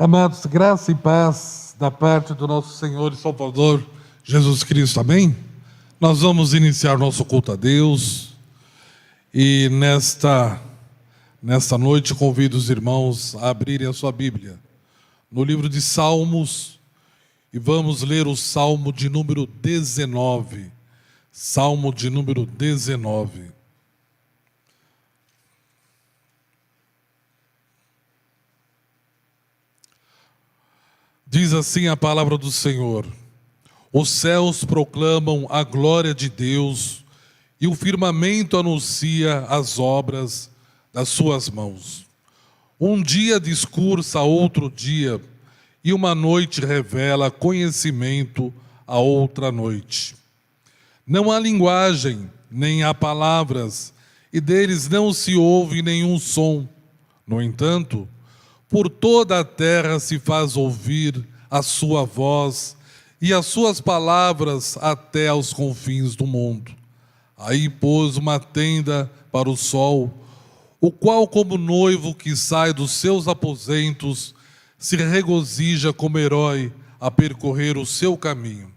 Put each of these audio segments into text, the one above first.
Amados, graça e paz da parte do nosso Senhor e Salvador Jesus Cristo, amém? Nós vamos iniciar nosso culto a Deus e nesta noite convido os irmãos a abrirem a sua Bíblia no livro de Salmos e vamos ler o Salmo de número 19. Salmo de número 19. Diz assim a palavra do Senhor: os céus proclamam a glória de Deus e o firmamento anuncia as obras das suas mãos. Um dia discursa a outro dia e uma noite revela conhecimento a outra noite. Não há linguagem, nem há palavras, e deles não se ouve nenhum som. No entanto, por toda a terra se faz ouvir a sua voz e as suas palavras até aos confins do mundo. Aí pôs uma tenda para o sol, o qual, como noivo que sai dos seus aposentos, se regozija como herói a percorrer o seu caminho.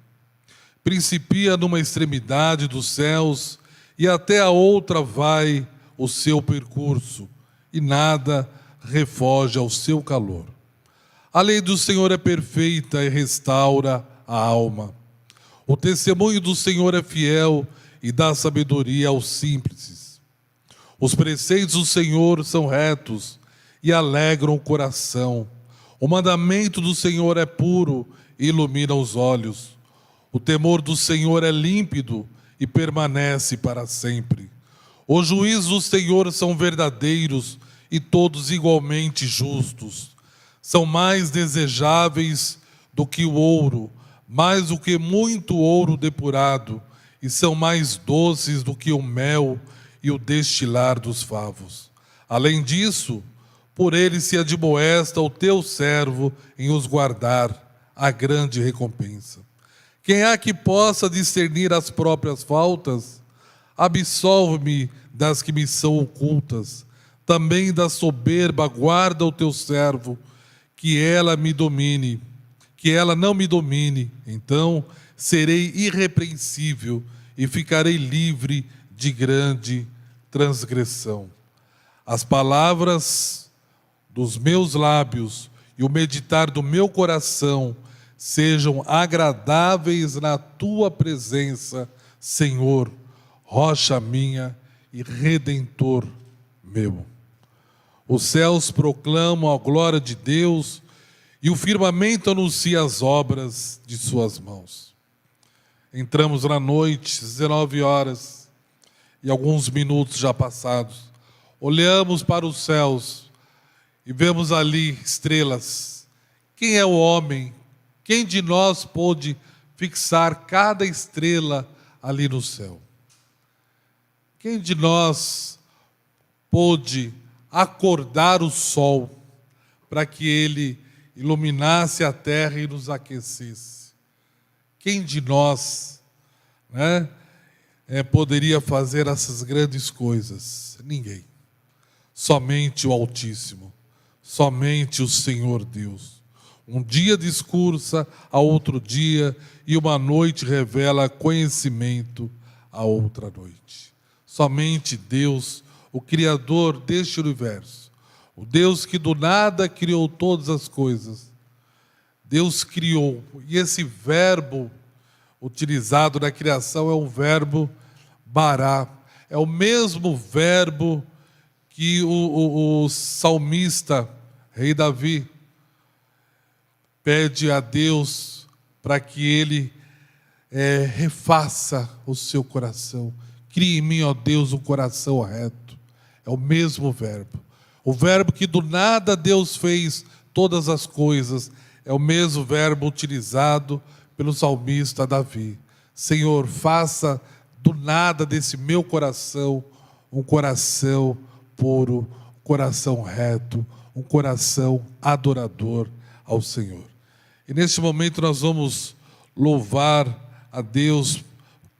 Principia numa extremidade dos céus e até a outra vai o seu percurso, e nada refoge ao seu calor. A lei do Senhor é perfeita e restaura a alma. O testemunho do Senhor é fiel e dá sabedoria aos simples. Os preceitos do Senhor são retos e alegram o coração. O mandamento do Senhor é puro e ilumina os olhos. O temor do Senhor é límpido e permanece para sempre. Os juízos do Senhor são verdadeiros e todos igualmente justos. São mais desejáveis do que o ouro, mais do que muito ouro depurado, e são mais doces do que o mel e o destilar dos favos. Além disso, por ele se admoesta o teu servo em os guardar a grande recompensa. Quem há que possa discernir as próprias faltas? Absolve-me das que me são ocultas. Também da soberba guarda o teu servo, que ela não me domine. Então serei irrepreensível e ficarei livre de grande transgressão. As palavras dos meus lábios e o meditar do meu coração sejam agradáveis na tua presença, Senhor, rocha minha e redentor meu. Os céus proclamam a glória de Deus e o firmamento anuncia as obras de suas mãos. Entramos na noite, 19 horas e alguns minutos já passados. Olhamos para os céus e vemos ali estrelas. Quem é o homem? Quem de nós pôde fixar cada estrela ali no céu? Quem de nós pôde acordar o sol para que ele iluminasse a terra e nos aquecesse? Quem de nós, poderia fazer essas grandes coisas? Ninguém. Somente o Altíssimo, somente o Senhor Deus. Um dia discursa a outro dia e uma noite revela conhecimento a outra noite. Somente Deus, o Criador deste universo, o Deus que do nada criou todas as coisas. Deus criou, e esse verbo utilizado na criação é o verbo bará. É o mesmo verbo que o salmista, rei Davi, pede a Deus para que ele refaça o seu coração. Crie em mim, ó Deus, um coração reto. É o mesmo verbo. O verbo que do nada Deus fez todas as coisas, é o mesmo verbo utilizado pelo salmista Davi. Senhor, faça do nada desse meu coração um coração puro, um coração reto, um coração adorador ao Senhor. E neste momento nós vamos louvar a Deus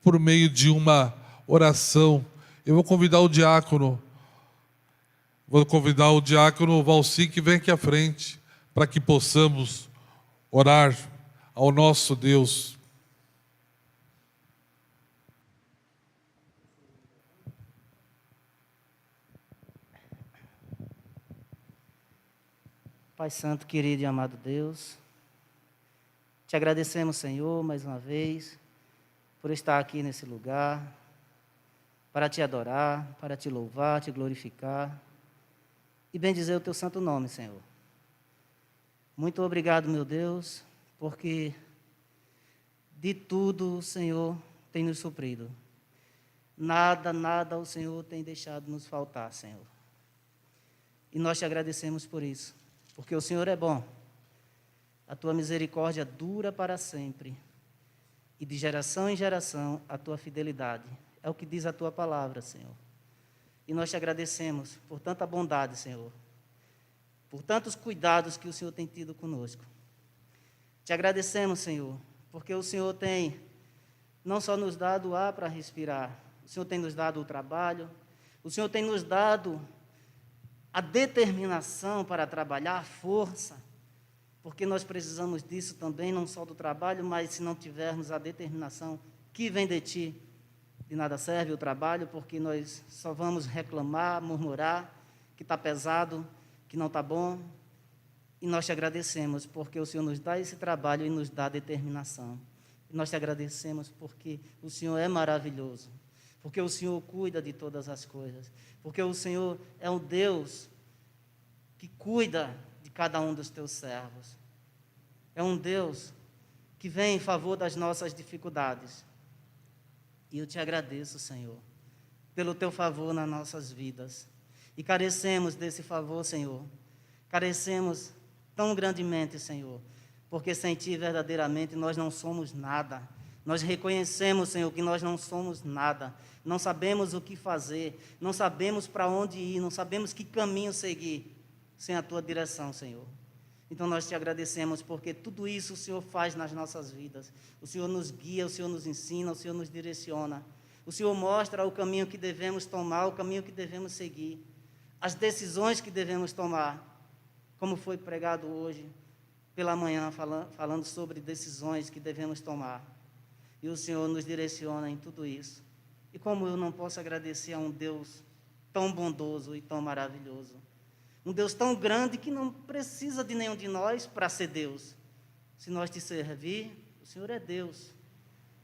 por meio de uma oração. Eu vou convidar o diácono Valci, que vem aqui à frente, para que possamos orar ao nosso Deus. Pai Santo, querido e amado Deus, te agradecemos, Senhor, mais uma vez, por estar aqui nesse lugar, para te adorar, para te louvar, te glorificar e bendizer o teu santo nome, Senhor. Muito obrigado, meu Deus, porque de tudo o Senhor tem nos suprido. Nada o Senhor tem deixado nos faltar, Senhor. E nós te agradecemos por isso, porque o Senhor é bom. A tua misericórdia dura para sempre. E de geração em geração a tua fidelidade. É o que diz a tua palavra, Senhor. E nós te agradecemos por tanta bondade, Senhor. Por tantos cuidados que o Senhor tem tido conosco. Te agradecemos, Senhor, porque o Senhor tem não só nos dado o ar para respirar, o Senhor tem nos dado o trabalho, o Senhor tem nos dado a determinação para trabalhar, a força, porque nós precisamos disso também, não só do trabalho, mas se não tivermos a determinação que vem de Ti, de nada serve o trabalho, porque nós só vamos reclamar, murmurar, que está pesado, que não está bom. E nós te agradecemos, porque o Senhor nos dá esse trabalho e nos dá determinação. E nós te agradecemos porque o Senhor é maravilhoso, porque o Senhor cuida de todas as coisas, porque o Senhor é um Deus que cuida de cada um dos teus servos. É um Deus que vem em favor das nossas dificuldades. E eu te agradeço, Senhor, pelo teu favor nas nossas vidas. E carecemos desse favor, Senhor. Carecemos tão grandemente, Senhor, porque sem Ti verdadeiramente nós não somos nada. Nós reconhecemos, Senhor, que nós não somos nada. Não sabemos o que fazer, não sabemos para onde ir, não sabemos que caminho seguir sem a Tua direção, Senhor. Então nós te agradecemos porque tudo isso o Senhor faz nas nossas vidas. O Senhor nos guia, o Senhor nos ensina, o Senhor nos direciona. O Senhor mostra o caminho que devemos tomar, o caminho que devemos seguir, as decisões que devemos tomar, como foi pregado hoje pela manhã, falando sobre decisões que devemos tomar. E o Senhor nos direciona em tudo isso. E como eu não posso agradecer a um Deus tão bondoso e tão maravilhoso, um Deus tão grande que não precisa de nenhum de nós para ser Deus. Se nós te servir, o Senhor é Deus.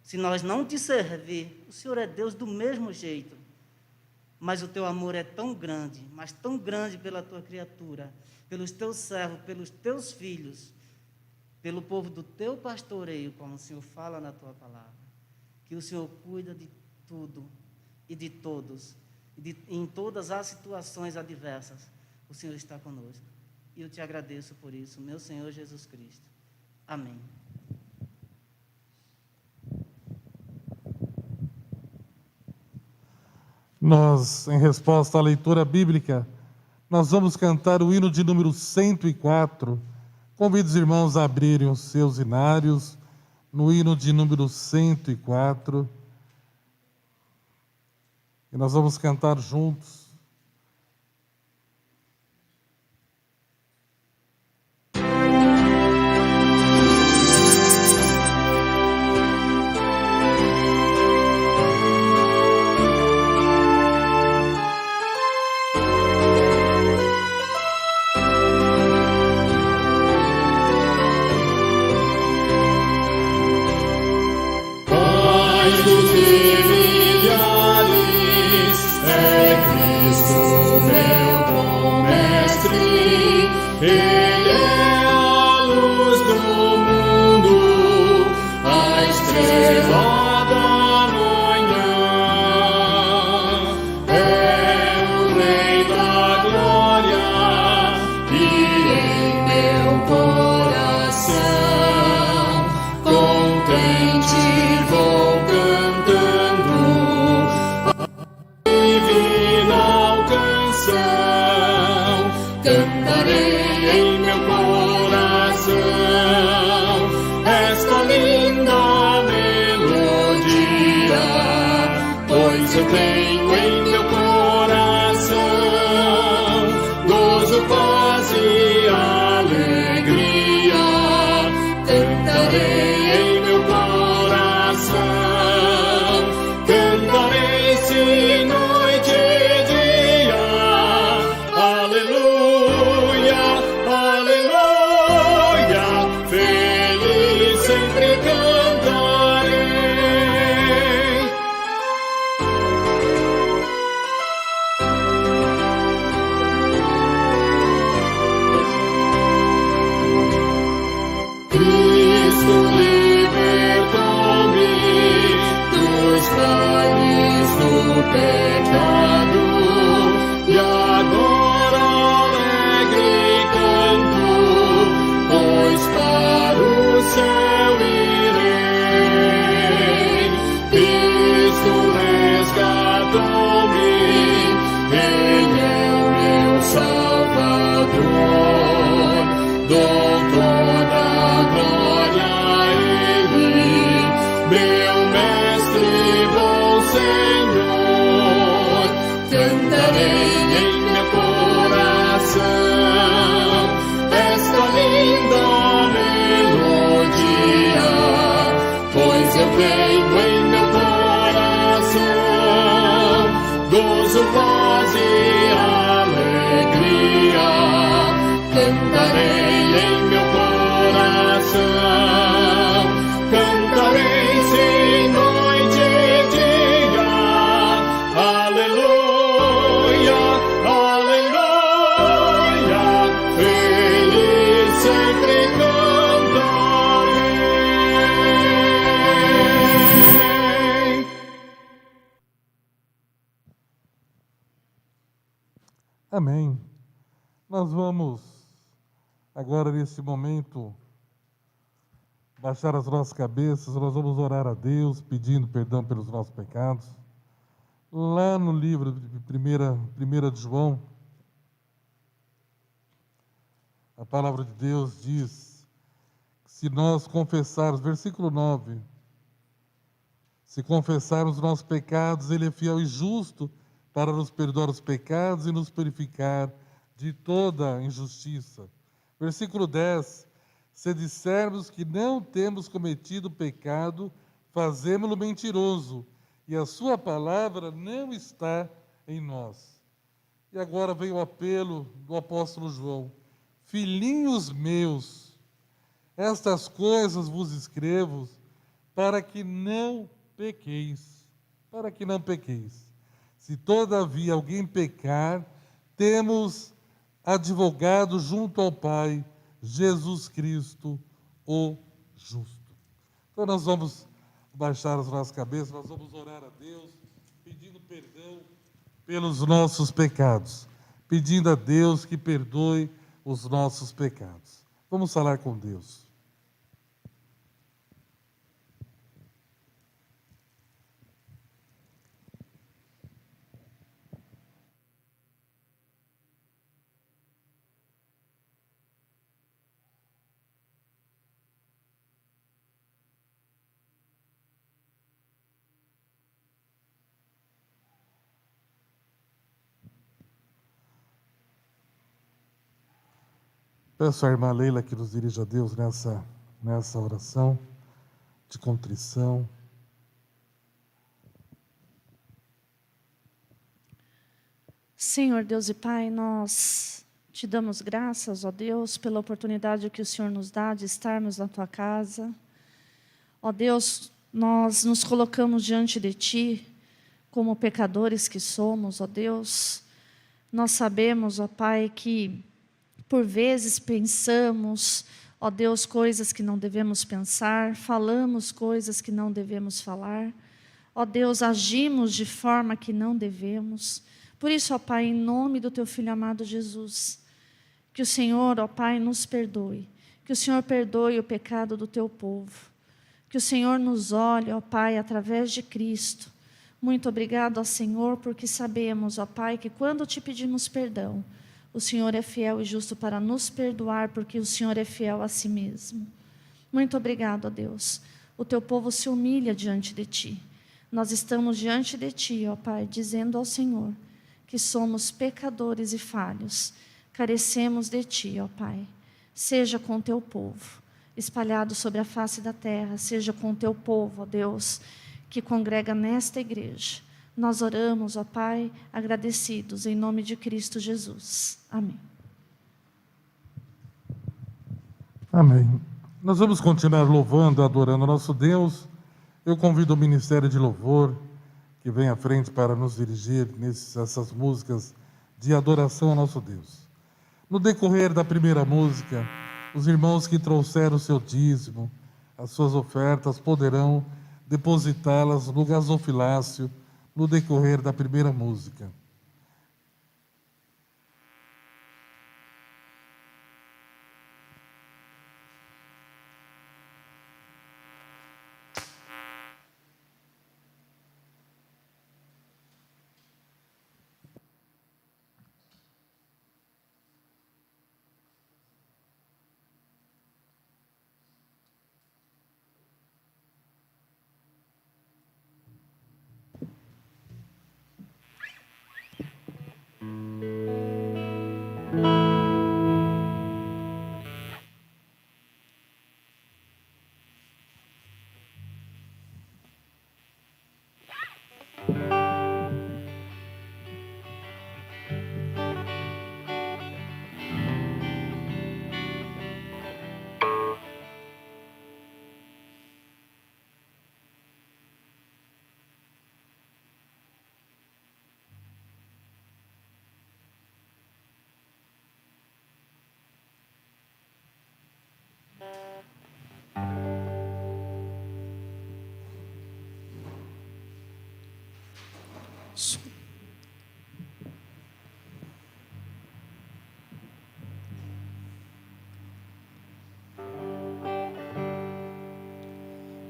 Se nós não te servir, o Senhor é Deus do mesmo jeito. Mas o teu amor é tão grande, mas tão grande pela tua criatura, pelos teus servos, pelos teus filhos, pelo povo do teu pastoreio, como o Senhor fala na tua palavra, que o Senhor cuida de tudo e de todos, em todas as situações adversas. O Senhor está conosco. E eu te agradeço por isso, meu Senhor Jesus Cristo. Amém. Nós, em resposta à leitura bíblica, nós vamos cantar o hino de número 104. Convido os irmãos a abrirem os seus hinários no hino de número 104. E nós vamos cantar juntos. Cantarei pecado, e agora alegre canto, pois para o céu irei. Cristo resgatou-me, Ele é o meu Salvador. Dou toda a glória a Ele, meu Mestre, bom Senhor. Cantarei em meu coração esta linda melodia, pois eu tenho em meu coração gozo, paz e alegria. Cantarei em meu coração, cantarei sim noite e dia. Aleluia, aleluia, feliz sempre cantarei. Amém. Nós vamos, agora nesse momento, baixar as nossas cabeças, nós vamos orar a Deus, pedindo perdão pelos nossos pecados. Lá no livro de 1 de João, a palavra de Deus diz que se nós confessarmos, versículo 9, se confessarmos os nossos pecados, Ele é fiel e justo para nos perdoar os pecados e nos purificar de toda injustiça. Versículo 10, se dissermos que não temos cometido pecado, fazemo-lo mentiroso, e a sua palavra não está em nós. E agora vem o apelo do apóstolo João: filhinhos meus, estas coisas vos escrevo para que não pequeis, para que não pequeis. Se todavia alguém pecar, temos advogado junto ao Pai, Jesus Cristo, o justo. Então nós vamos baixar as nossas cabeças, nós vamos orar a Deus, pedindo perdão pelos nossos pecados, pedindo a Deus que perdoe os nossos pecados. Vamos falar com Deus. Peço à irmã Leila que nos dirija a Deus nessa oração de contrição. Senhor Deus e Pai, nós te damos graças, ó Deus, pela oportunidade que o Senhor nos dá de estarmos na Tua casa. Ó Deus, nós nos colocamos diante de Ti como pecadores que somos, ó Deus. Nós sabemos, ó Pai, que por vezes pensamos, ó Deus, coisas que não devemos pensar, falamos coisas que não devemos falar. Ó Deus, agimos de forma que não devemos. Por isso, ó Pai, em nome do Teu Filho amado Jesus, que o Senhor, ó Pai, nos perdoe. Que o Senhor perdoe o pecado do Teu povo. Que o Senhor nos olhe, ó Pai, através de Cristo. Muito obrigado, ó Senhor, porque sabemos, ó Pai, que quando Te pedimos perdão, o Senhor é fiel e justo para nos perdoar, porque o Senhor é fiel a si mesmo. Muito obrigado, ó Deus. O Teu povo se humilha diante de Ti. Nós estamos diante de Ti, ó Pai, dizendo ao Senhor que somos pecadores e falhos. Carecemos de Ti, ó Pai. Seja com o Teu povo, espalhado sobre a face da terra. Seja com o Teu povo, ó Deus, que congrega nesta igreja. Nós oramos, ó Pai, agradecidos, em nome de Cristo Jesus. Amém. Amém. Nós vamos continuar louvando, adorando o nosso Deus. Eu convido o Ministério de Louvor, que vem à frente para nos dirigir nessas músicas de adoração ao nosso Deus. No decorrer da primeira música, os irmãos que trouxeram o seu dízimo, as suas ofertas, poderão depositá-las no gasofilácio, no decorrer da primeira música.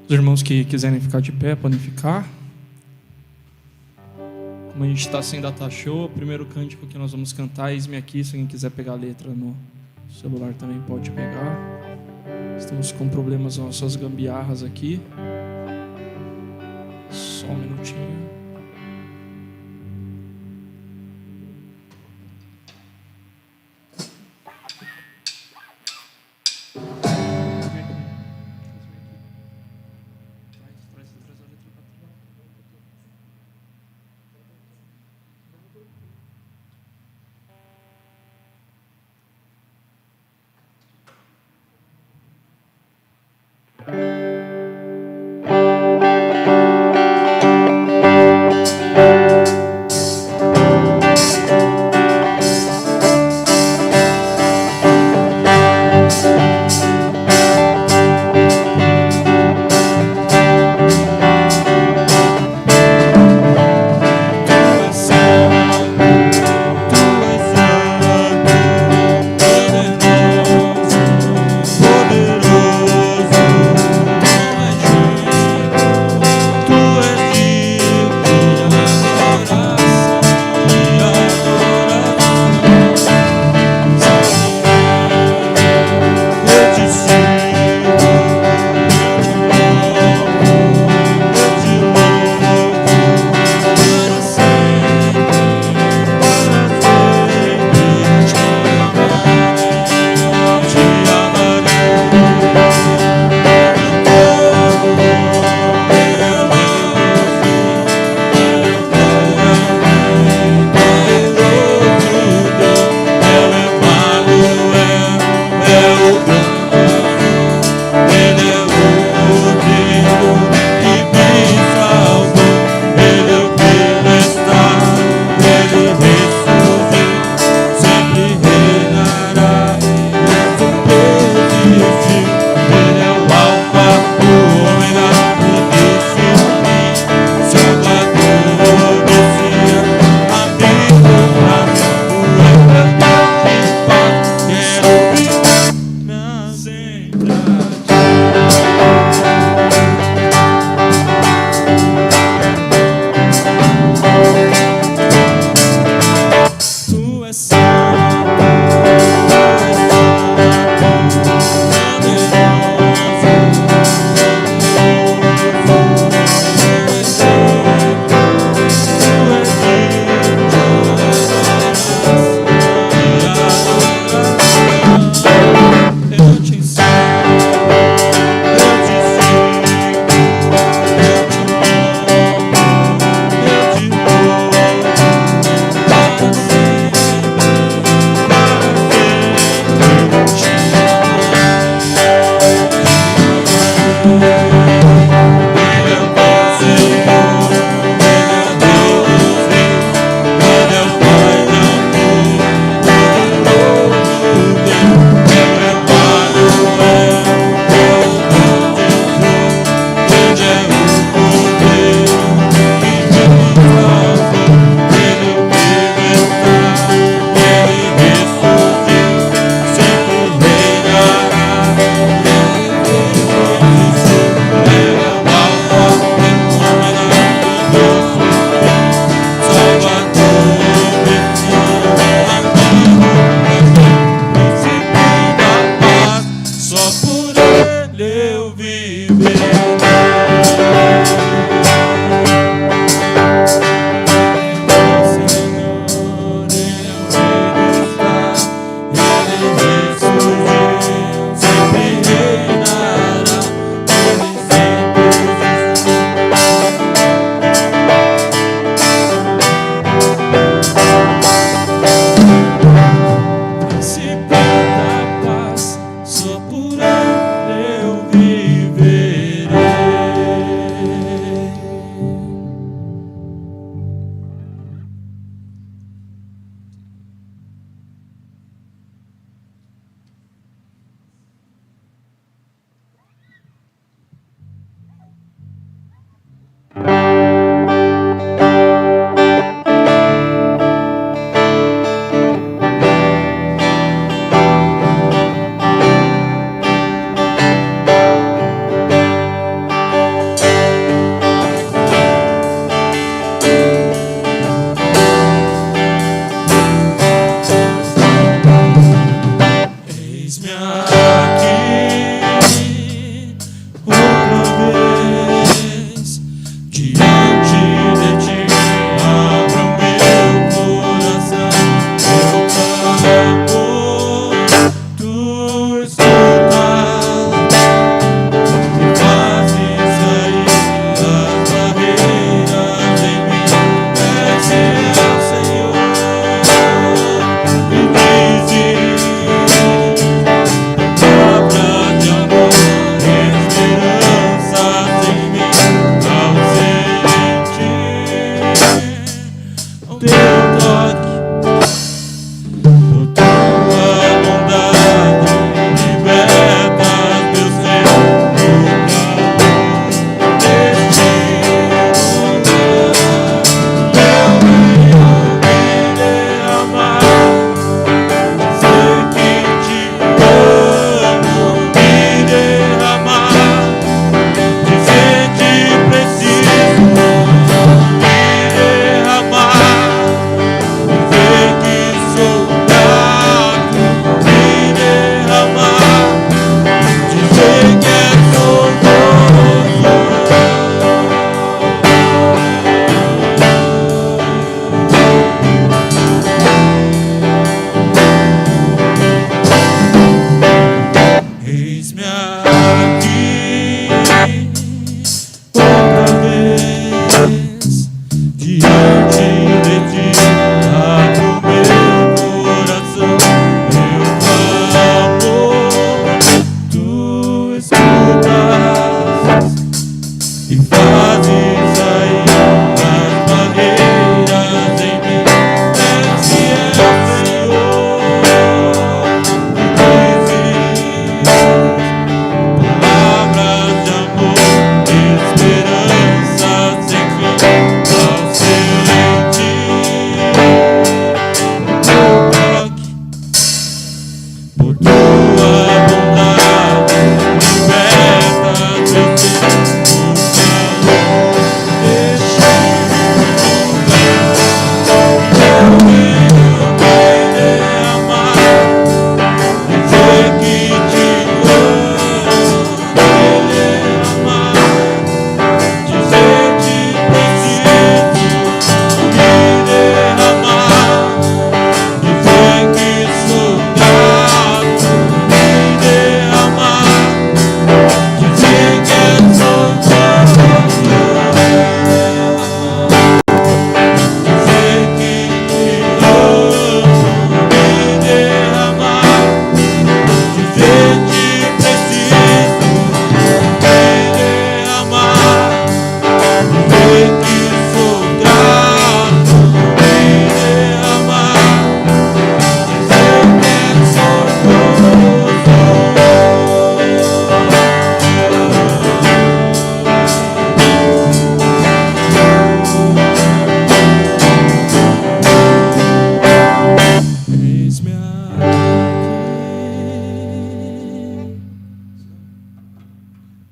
Os irmãos que quiserem ficar de pé, podem ficar. Como a gente está sem data show, o primeiro cântico que nós vamos cantar é Eis-me Aqui. Se alguém quiser pegar a letra no celular também pode pegar. Estamos com problemas nas nossas gambiarras aqui. Só um minutinho.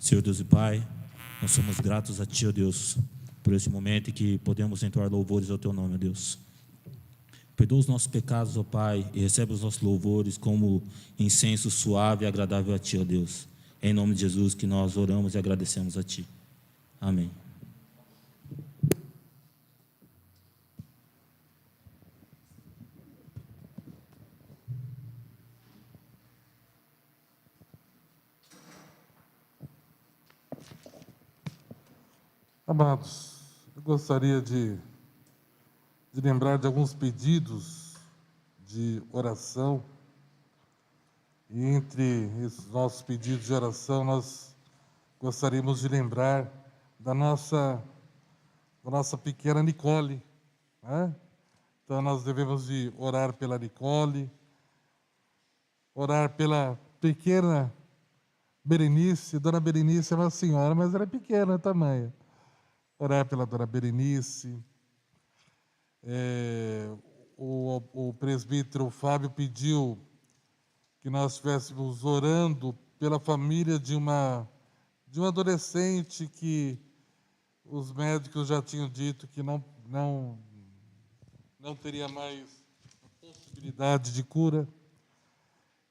Senhor Deus e Pai, nós somos gratos a Ti, ó Deus, por esse momento em que podemos entoar louvores ao Teu nome, ó Deus. Perdoa os nossos pecados, ó Pai, e recebe os nossos louvores como incenso suave e agradável a Ti, ó Deus. É em nome de Jesus que nós oramos e agradecemos a Ti. Amém. Amados, eu gostaria de lembrar de alguns pedidos de oração. E entre esses nossos pedidos de oração, nós gostaríamos de lembrar da nossa pequena Nicole, né? Então, nós devemos de orar pela Nicole, orar pela pequena Berenice. Dona Berenice é uma senhora, mas ela é pequena tamanho. Orar pela Dona Berenice. O presbítero Fábio pediu que nós estivéssemos orando pela família de um adolescente que os médicos já tinham dito que não teria mais possibilidade de cura.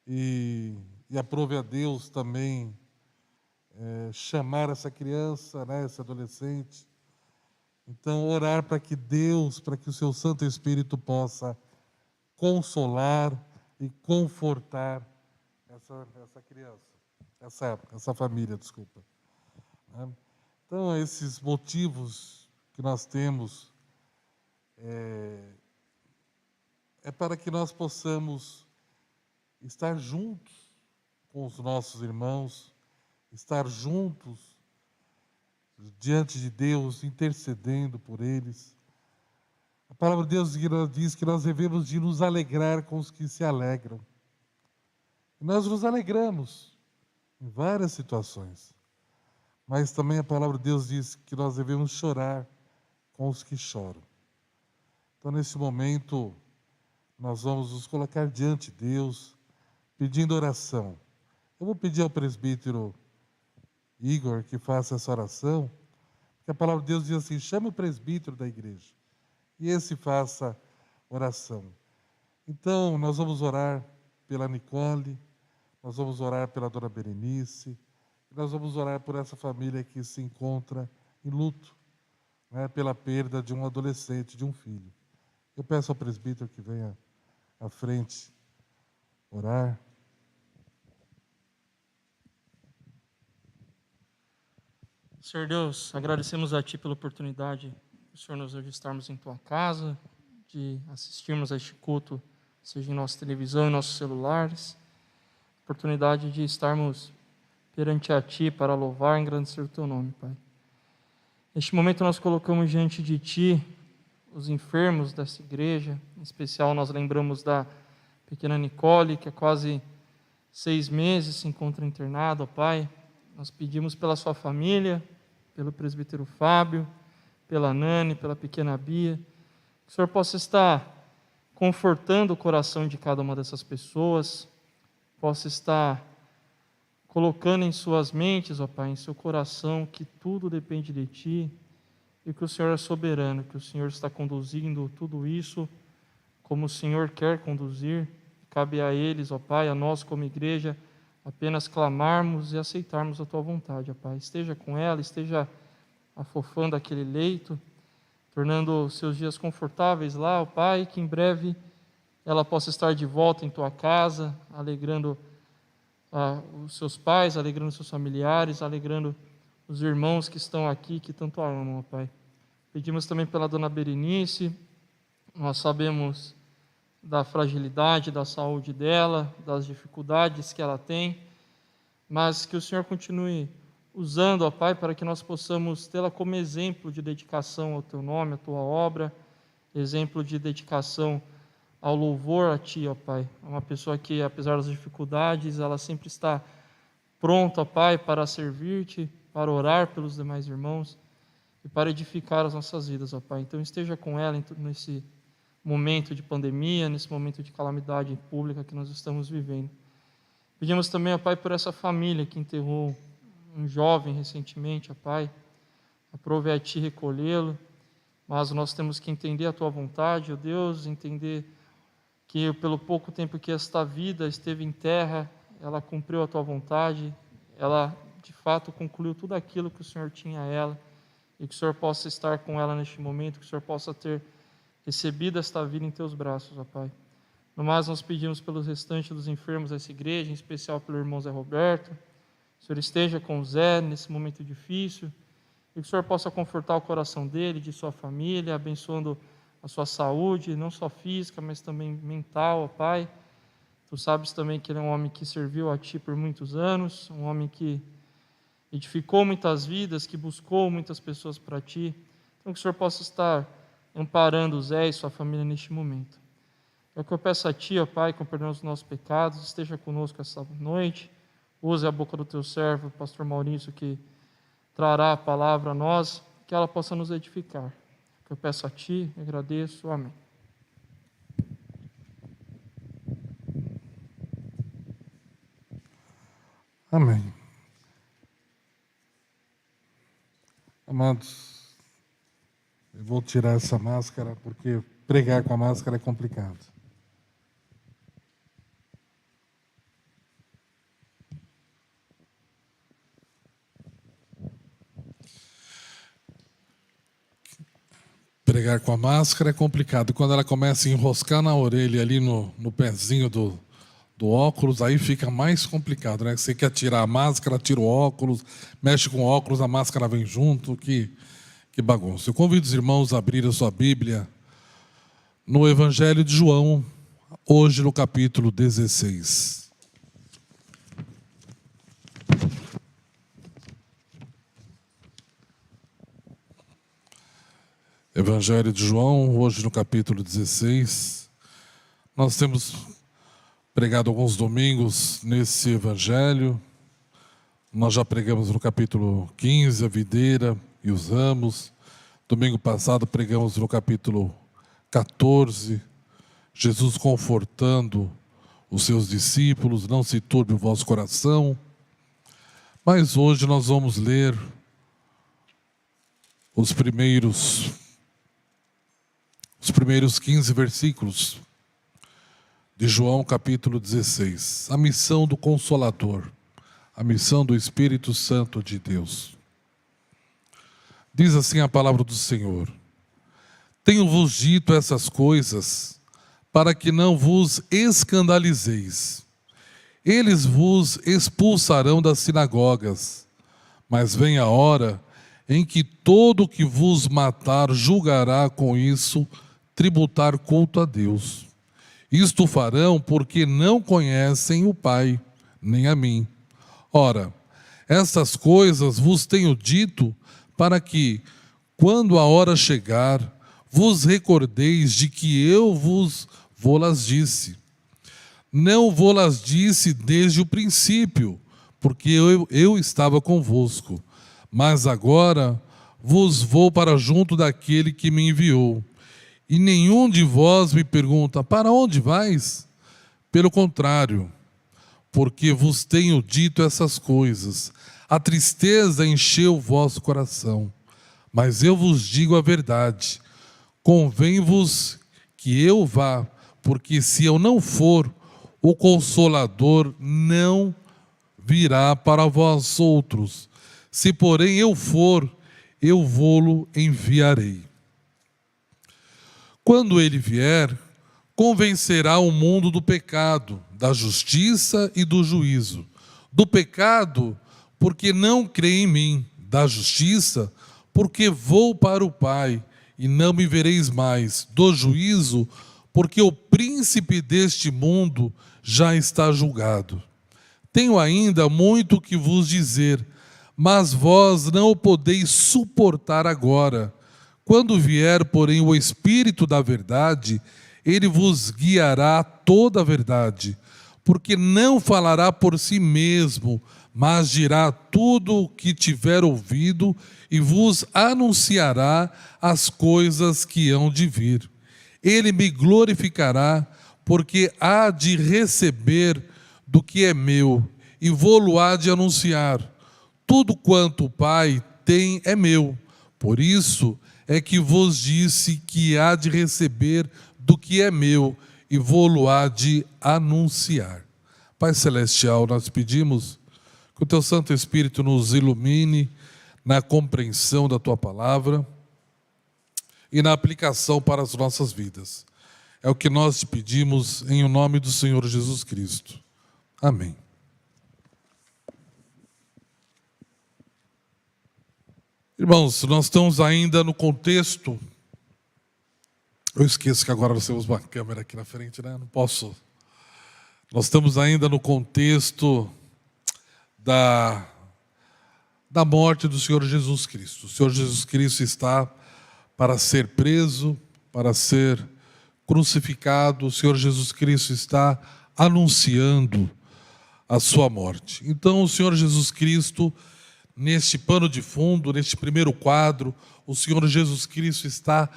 E aprove a Deus também chamar essa criança, né, esse adolescente. Então, orar para que Deus, para que o seu Santo Espírito possa consolar e confortar essa criança, essa família, desculpa. Então, esses motivos que nós temos é para que nós possamos estar juntos com os nossos irmãos, estar juntos diante de Deus, intercedendo por eles. A palavra de Deus diz que nós devemos de nos alegrar com os que se alegram. E nós nos alegramos em várias situações. Mas também a palavra de Deus diz que nós devemos chorar com os que choram. Então, nesse momento, nós vamos nos colocar diante de Deus, pedindo oração. Eu vou pedir ao presbítero Igor que faça essa oração, porque a palavra de Deus diz assim: chame o presbítero da igreja e esse faça oração. Então, nós vamos orar pela Nicole, nós vamos orar pela Dona Berenice, e nós vamos orar por essa família que se encontra em luto, né, pela perda de um adolescente, de um filho. Eu peço ao presbítero que venha à frente orar. Senhor Deus, agradecemos a Ti pela oportunidade do Senhor nos hoje estarmos em Tua casa, de assistirmos a este culto, seja em nossa televisão, em nossos celulares, oportunidade de estarmos perante a Ti para louvar e engrandecer o Teu nome, Pai. Neste momento nós colocamos diante de Ti os enfermos dessa igreja, em especial nós lembramos da pequena Nicole, que há quase 6 meses se encontra internada, ó Pai. Nós pedimos pela sua família, pelo presbítero Fábio, pela Nani, pela pequena Bia, que o Senhor possa estar confortando o coração de cada uma dessas pessoas, possa estar colocando em suas mentes, ó Pai, em seu coração, que tudo depende de Ti e que o Senhor é soberano, que o Senhor está conduzindo tudo isso como o Senhor quer conduzir. Cabe a eles, ó Pai, a nós como igreja, apenas clamarmos e aceitarmos a Tua vontade, ó Pai. Esteja com ela, esteja afofando aquele leito, tornando seus dias confortáveis lá, ó Pai, que em breve ela possa estar de volta em Tua casa, alegrando os seus pais, alegrando seus familiares, alegrando os irmãos que estão aqui, que tanto a amam, ó Pai. Pedimos também pela Dona Berenice, nós sabemos da fragilidade da saúde dela, das dificuldades que ela tem, mas que o Senhor continue usando, ó Pai, para que nós possamos tê-la como exemplo de dedicação ao Teu nome, à Tua obra, exemplo de dedicação ao louvor a Ti, ó Pai. É uma pessoa que, apesar das dificuldades, ela sempre está pronta, ó Pai, para servir-Te, para orar pelos demais irmãos e para edificar as nossas vidas, ó Pai. Então esteja com ela nesse momento de pandemia, nesse momento de calamidade pública que nós estamos vivendo. Pedimos também, ó Pai, por essa família que enterrou um jovem recentemente, ó Pai. Aprove a Ti recolhê-lo, mas nós temos que entender a Tua vontade, ó Deus, entender que pelo pouco tempo que esta vida esteve em terra, ela cumpriu a Tua vontade, ela de fato concluiu tudo aquilo que o Senhor tinha a ela, e que o Senhor possa estar com ela neste momento, que o Senhor possa ter recebido esta vida em Teus braços, ó Pai. No mais, nós pedimos pelos restantes dos enfermos dessa igreja, em especial pelo irmão Zé Roberto. O Senhor esteja com o Zé nesse momento difícil, e que o Senhor possa confortar o coração dele, de sua família, abençoando a sua saúde, não só física, mas também mental, ó Pai. Tu sabes também que ele é um homem que serviu a Ti por muitos anos, um homem que edificou muitas vidas, que buscou muitas pessoas para Ti. Então que o Senhor possa estar amparando o Zé e sua família neste momento. É o que eu peço a Ti, ó Pai, com perdão dos nossos pecados, esteja conosco essa noite, use a boca do Teu servo, pastor Maurício, que trará a palavra a nós, que ela possa nos edificar. É o que eu peço a Ti, agradeço, amém. Amém. Amados, eu vou tirar essa máscara, porque pregar com a máscara é complicado. Pregar com a máscara é complicado. Quando ela começa a enroscar na orelha, ali no pezinho do óculos, aí fica mais complicado, né? Você quer tirar a máscara, tira o óculos, mexe com o óculos, a máscara vem junto, que bagunça. Eu convido os irmãos a abrir a sua Bíblia no Evangelho de João, hoje no capítulo 16. Evangelho de João, hoje no capítulo 16. Nós temos pregado alguns domingos nesse evangelho. Nós já pregamos no capítulo 15, a videira e os ramos. Domingo passado pregamos no capítulo 14, Jesus confortando os seus discípulos, não se turbe o vosso coração. Mas hoje nós vamos ler os primeiros 15 versículos de João capítulo 16, a missão do Consolador, a missão do Espírito Santo de Deus. Diz assim a palavra do Senhor: tenho-vos dito essas coisas para que não vos escandalizeis. Eles vos expulsarão das sinagogas, mas vem a hora em que todo o que vos matar julgará com isso tributar culto a Deus. Isto farão porque não conhecem o Pai, nem a mim. Ora, estas coisas vos tenho dito para que, quando a hora chegar, vos recordeis de que eu vou-las disse. Não vou-las disse desde o princípio, porque eu estava convosco. Mas agora vos vou para junto daquele que me enviou. E nenhum de vós me pergunta: para onde vais? Pelo contrário, porque vos tenho dito essas coisas, a tristeza encheu o vosso coração. Mas eu vos digo a verdade: convém-vos que eu vá, porque se eu não for, o Consolador não virá para vós outros. Se porém eu for, eu vô-lo enviarei. Quando ele vier, convencerá o mundo do pecado, da justiça e do juízo. Do pecado, porque não crê em mim. Da justiça, porque vou para o Pai e não me vereis mais. Do juízo, porque o príncipe deste mundo já está julgado. Tenho ainda muito que vos dizer, mas vós não o podeis suportar agora. Quando vier, porém, o Espírito da verdade, ele vos guiará a toda a verdade, porque não falará por si mesmo, mas dirá tudo o que tiver ouvido e vos anunciará as coisas que hão de vir. Ele me glorificará, porque há de receber do que é meu e vou-lo há de anunciar. Tudo quanto o Pai tem é meu. Por isso é que vos disse que há de receber do que é meu e vou-lo há de anunciar. Pai Celestial, nós pedimos que o Teu Santo Espírito nos ilumine na compreensão da Tua palavra e na aplicação para as nossas vidas. É o que nós te pedimos em o nome do Senhor Jesus Cristo. Amém. Irmãos, nós estamos ainda no contexto. Eu esqueço que agora nós temos uma câmera aqui na frente, né? Não posso. Nós estamos ainda no contexto da morte do Senhor Jesus Cristo. O Senhor Jesus Cristo está para ser preso, para ser crucificado. O Senhor Jesus Cristo está anunciando a sua morte. Então, o Senhor Jesus Cristo, neste pano de fundo, neste primeiro quadro, o Senhor Jesus Cristo está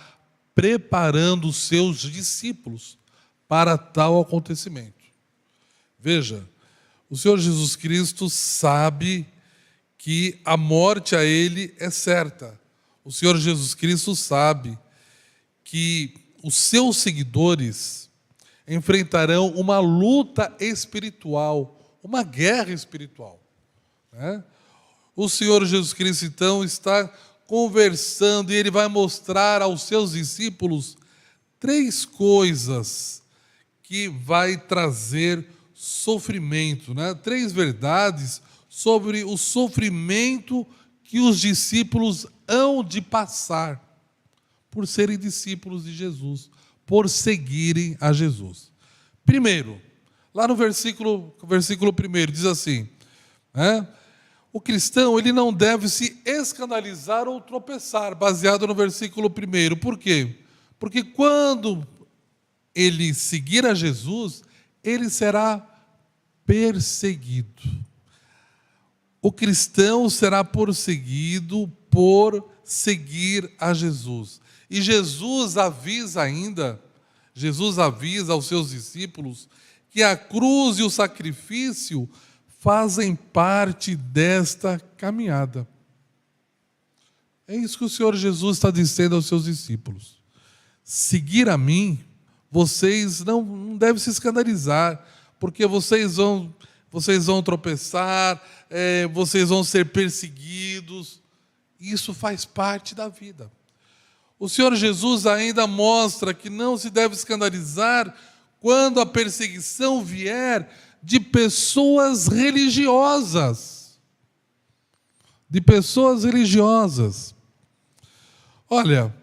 preparando os seus discípulos para tal acontecimento. Veja, o Senhor Jesus Cristo sabe que a morte a ele é certa. O Senhor Jesus Cristo sabe que os seus seguidores enfrentarão uma luta espiritual, uma guerra espiritual, né? O Senhor Jesus Cristo, então, está conversando e Ele vai mostrar aos seus discípulos 3 coisas que vai trazer sofrimento, né? 3 verdades sobre o sofrimento que os discípulos hão de passar por serem discípulos de Jesus, por seguirem a Jesus. Primeiro, lá no versículo 1, diz assim, né? O cristão, ele não deve se escandalizar ou tropeçar, baseado no versículo 1. Por quê? Porque quando ele seguir a Jesus, ele será perseguido. O cristão será perseguido por seguir a Jesus. E Jesus avisa aos seus discípulos que a cruz e o sacrifício fazem parte desta caminhada. É isso que o Senhor Jesus está dizendo aos seus discípulos. Seguir a mim, vocês não devem se escandalizar, porque vocês vão tropeçar, vocês vão ser perseguidos. Isso faz parte da vida. O Senhor Jesus ainda mostra que não se deve escandalizar quando a perseguição vier de pessoas religiosas. De pessoas religiosas. Olha,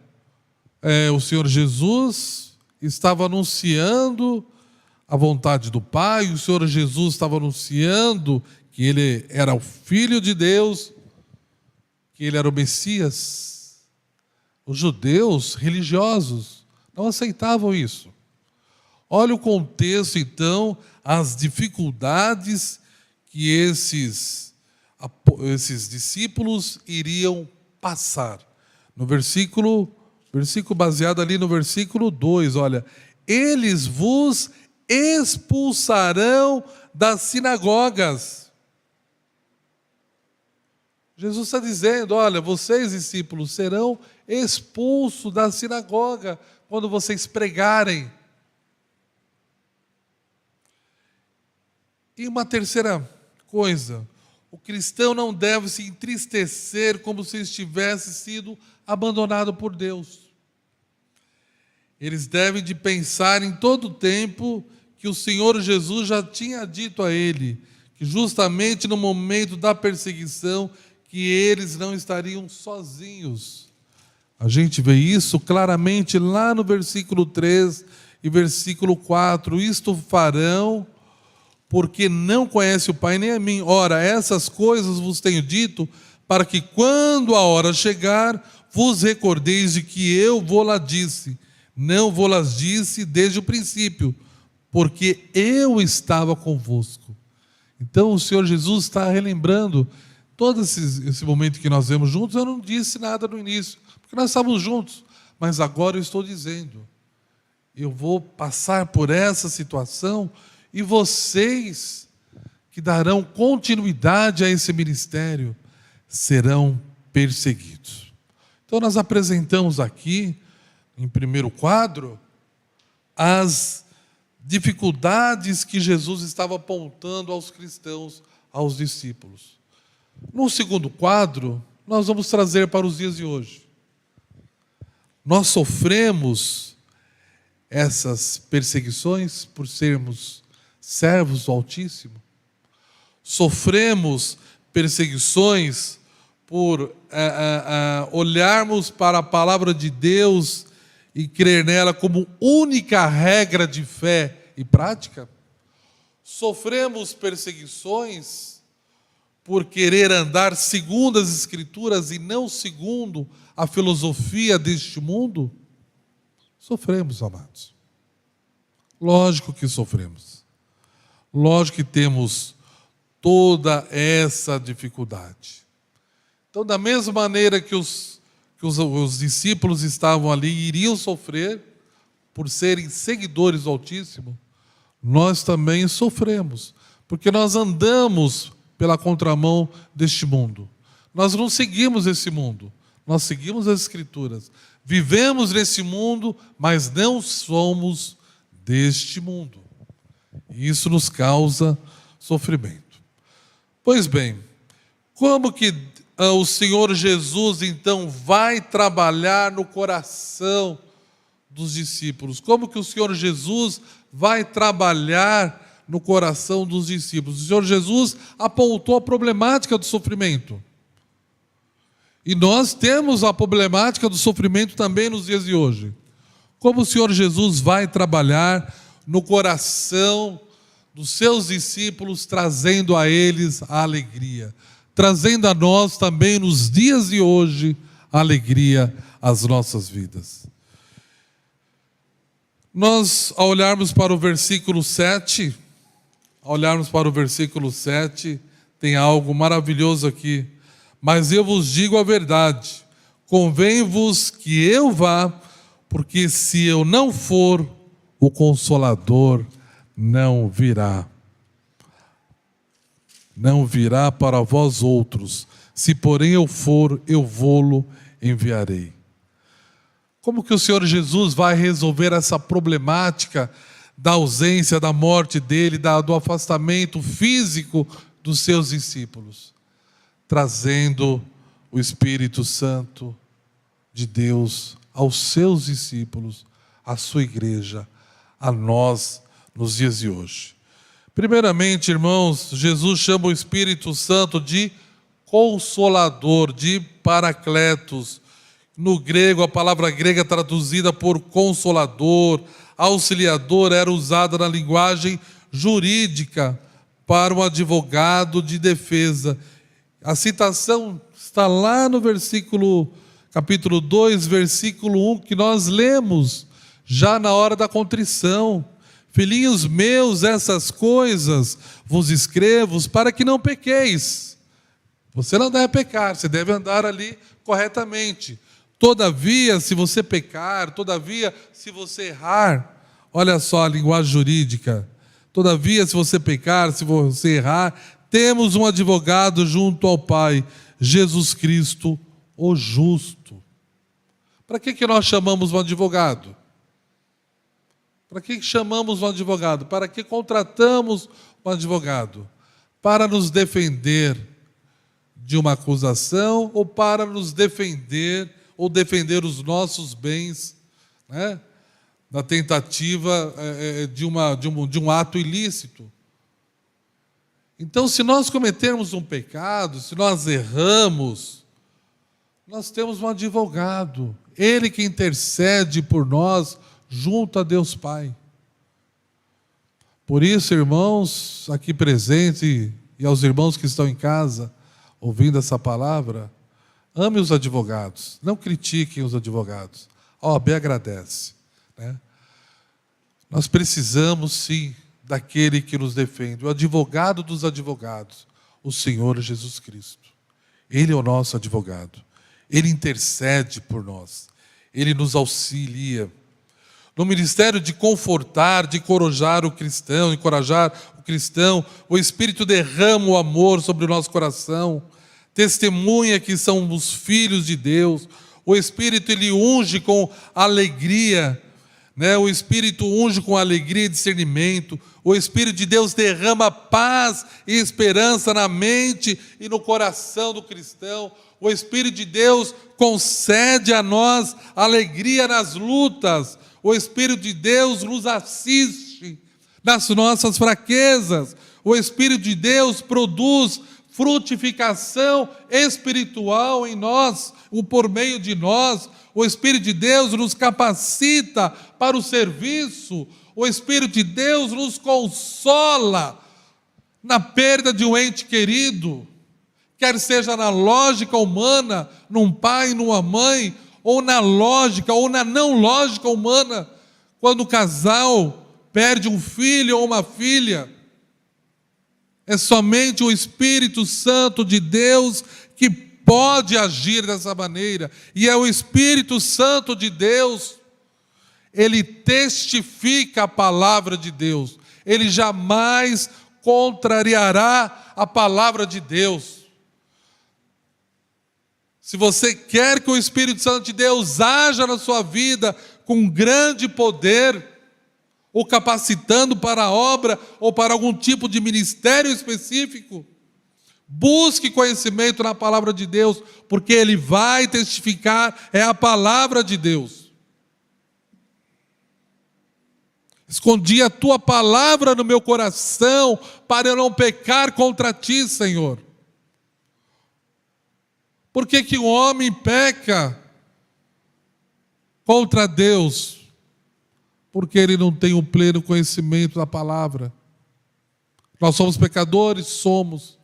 o Senhor Jesus estava anunciando a vontade do Pai, o Senhor Jesus estava anunciando que Ele era o Filho de Deus, que Ele era o Messias. Os judeus religiosos não aceitavam isso. Olha o contexto, então, as dificuldades que esses discípulos iriam passar. No versículo baseado ali no versículo 2, olha, eles vos expulsarão das sinagogas. Jesus está dizendo, olha, vocês, discípulos, serão expulsos da sinagoga quando vocês pregarem. E uma terceira coisa, o cristão não deve se entristecer como se estivesse sido abandonado por Deus. Eles devem de pensar em todo o tempo que o Senhor Jesus já tinha dito a ele, que justamente no momento da perseguição, que eles não estariam sozinhos. A gente vê isso claramente lá no versículo 3 e versículo 4. Isto farão porque não conhece o Pai nem a mim. Ora, essas coisas vos tenho dito, para que quando a hora chegar, vos recordeis de que eu vou-la disse. Não vou-las disse desde o princípio, porque eu estava convosco. Então o Senhor Jesus está relembrando todo esse momento que nós vemos juntos. Eu não disse nada no início, porque nós estávamos juntos, mas agora eu estou dizendo, eu vou passar por essa situação e vocês que darão continuidade a esse ministério, serão perseguidos. Então nós apresentamos aqui, em primeiro quadro, as dificuldades que Jesus estava apontando aos cristãos, aos discípulos. No segundo quadro, nós vamos trazer para os dias de hoje. Nós sofremos essas perseguições por sermos servos do Altíssimo. Sofremos perseguições por olharmos para a palavra de Deus e crer nela como única regra de fé e prática. Sofremos perseguições por querer andar segundo as Escrituras e não segundo a filosofia deste mundo. Sofremos, amados. Lógico que sofremos. Lógico que temos toda essa dificuldade. Então, da mesma maneira que os discípulos estavam ali e iriam sofrer por serem seguidores do Altíssimo, nós também sofremos, porque nós andamos pela contramão deste mundo. Nós não seguimos esse mundo, nós seguimos as Escrituras. Vivemos nesse mundo, mas não somos deste mundo. E isso nos causa sofrimento. Pois bem, como que o Senhor Jesus, então, vai trabalhar no coração dos discípulos? Como que o Senhor Jesus vai trabalhar no coração dos discípulos? O Senhor Jesus apontou a problemática do sofrimento. E nós temos a problemática do sofrimento também nos dias de hoje. Como o Senhor Jesus vai trabalhar no coração dos seus discípulos, trazendo a eles a alegria, trazendo a nós também nos dias de hoje a alegria às nossas vidas. Nós, ao olharmos para o versículo 7, tem algo maravilhoso aqui. Mas eu vos digo a verdade, convém-vos que eu vá, porque se eu não for, o Consolador não virá. Não virá para vós outros. Se porém eu for, eu vô-lo enviarei. Como que o Senhor Jesus vai resolver essa problemática da ausência, da morte dele, do afastamento físico dos seus discípulos? Trazendo o Espírito Santo de Deus aos seus discípulos, à sua igreja, a nós nos dias de hoje. Primeiramente, irmãos, Jesus chama o Espírito Santo de Consolador, de Paracletos. No grego, a palavra grega traduzida por Consolador, Auxiliador, era usada na linguagem jurídica para um advogado de defesa. A citação está lá no capítulo 2, versículo 1, que nós lemos já na hora da contrição. Filhinhos meus, essas coisas vos escrevo para que não pequeis. Você não deve pecar, você deve andar ali corretamente. Todavia, se você pecar, todavia, se você errar, olha só a linguagem jurídica. Todavia, se você pecar, se você errar, temos um advogado junto ao Pai, Jesus Cristo, o justo. Para que nós chamamos um advogado? Para que chamamos um advogado? Para que contratamos um advogado? Para nos defender de uma acusação ou para nos defender ou defender os nossos bens, né? Da tentativa de um ato ilícito. Então, se nós cometermos um pecado, se nós erramos, nós temos um advogado, ele que intercede por nós junto a Deus Pai. Por isso, irmãos aqui presentes e aos irmãos que estão em casa ouvindo essa palavra, ame os advogados, não critiquem os advogados. A OAB agradece, né? Nós precisamos sim daquele que nos defende, o advogado dos advogados, o Senhor Jesus Cristo. Ele é o nosso advogado, ele intercede por nós, ele nos auxilia. No ministério de confortar, de encorajar o cristão, o Espírito derrama o amor sobre o nosso coração, testemunha que são os filhos de Deus. O Espírito, ele unge com alegria, né? O Espírito unge com alegria e discernimento. O Espírito de Deus derrama paz e esperança na mente e no coração do cristão. O Espírito de Deus concede a nós alegria nas lutas. O Espírito de Deus nos assiste nas nossas fraquezas. O Espírito de Deus produz frutificação espiritual em nós, por meio de nós. O Espírito de Deus nos capacita para o serviço. O Espírito de Deus nos consola na perda de um ente querido, quer seja na lógica humana, num pai, numa mãe, ou na lógica, ou na não lógica humana, quando o casal perde um filho ou uma filha. É somente o Espírito Santo de Deus que pode agir dessa maneira. E é o Espírito Santo de Deus, ele testifica a palavra de Deus. Ele jamais contrariará a palavra de Deus. Se você quer que o Espírito Santo de Deus haja na sua vida com grande poder, ou capacitando para a obra, ou para algum tipo de ministério específico, busque conhecimento na palavra de Deus, porque ele vai testificar, é a palavra de Deus. Escondi a tua palavra no meu coração, para eu não pecar contra ti, Senhor. Por que que o homem peca contra Deus? Porque ele não tem o pleno conhecimento da palavra. Nós somos pecadores, somos,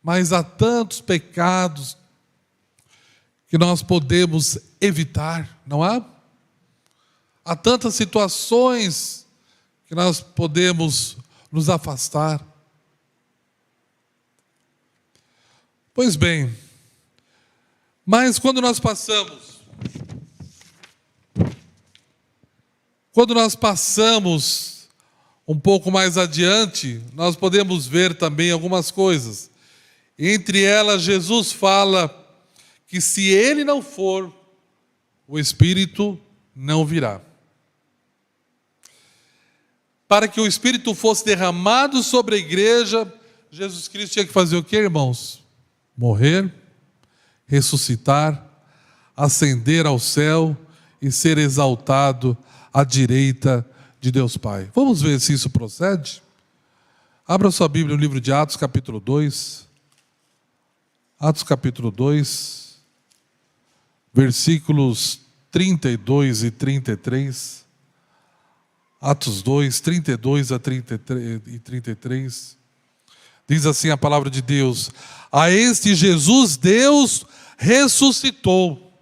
mas há tantos pecados que nós podemos evitar, não há? Há tantas situações que nós podemos nos afastar. Pois bem, mas quando nós passamos um pouco mais adiante, nós podemos ver também algumas coisas. Entre elas, Jesus fala que se ele não for, o Espírito não virá. Para que o Espírito fosse derramado sobre a igreja, Jesus Cristo tinha que fazer o quê, irmãos? Morrer, ressuscitar, ascender ao céu e ser exaltado à direita de Deus Pai. Vamos ver se isso procede? Abra sua Bíblia no livro de Atos, capítulo 2. Atos, capítulo 2, versículos 32 e 33. Atos 2, 32 a 33. Diz assim a palavra de Deus: a este Jesus Deus ressuscitou,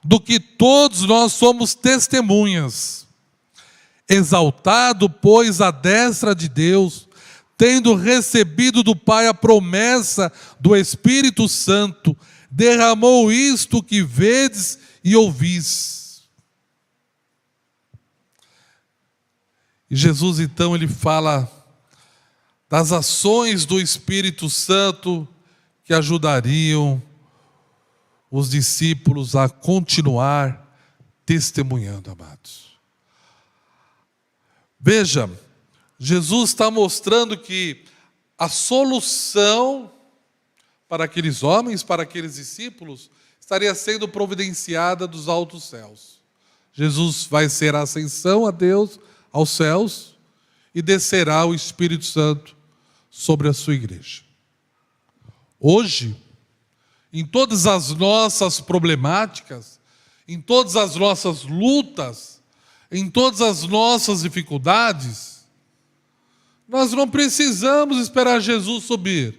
do que todos nós somos testemunhas. Exaltado, pois, à destra de Deus, tendo recebido do Pai a promessa do Espírito Santo, derramou isto que vedes e ouvis. E Jesus, então, ele fala das ações do Espírito Santo que ajudariam os discípulos a continuar testemunhando, amados. Veja, Jesus está mostrando que a solução para aqueles homens, para aqueles discípulos, estaria sendo providenciada dos altos céus. Jesus vai ser a ascensão a Deus, aos céus, e descerá o Espírito Santo sobre a sua igreja. Hoje, em todas as nossas problemáticas, em todas as nossas lutas, em todas as nossas dificuldades, nós não precisamos esperar Jesus subir.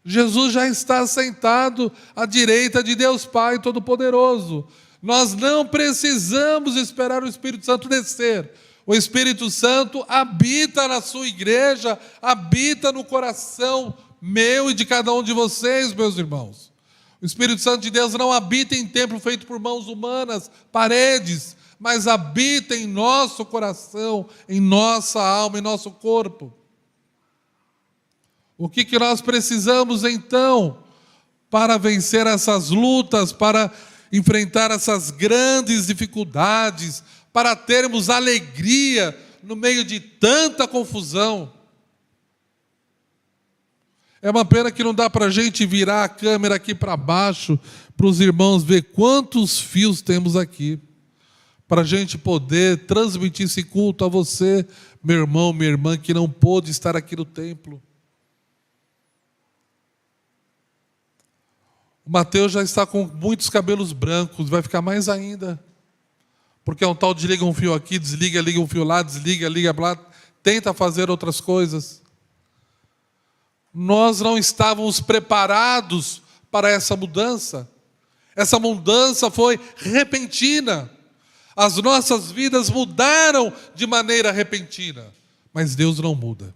Jesus já está sentado à direita de Deus Pai Todo-Poderoso. Nós não precisamos esperar o Espírito Santo descer. O Espírito Santo habita na sua igreja, habita no coração meu e de cada um de vocês, meus irmãos. O Espírito Santo de Deus não habita em templo feito por mãos humanas, paredes, mas habita em nosso coração, em nossa alma, em nosso corpo. O que nós precisamos então? para vencer essas lutas, para enfrentar essas grandes dificuldades, para termos alegria no meio de tanta confusão. É uma pena que não dá para a gente virar a câmera aqui para baixo, para os irmãos ver quantos fios temos aqui, para a gente poder transmitir esse culto a você, meu irmão, minha irmã, que não pôde estar aqui no templo. O Mateus já está com muitos cabelos brancos, vai ficar mais ainda. Porque é um tal de liga um fio aqui, desliga, liga um fio lá, desliga, liga lá, tenta fazer outras coisas. Nós não estávamos preparados para essa mudança. Essa mudança foi repentina. As nossas vidas mudaram de maneira repentina. Mas Deus não muda.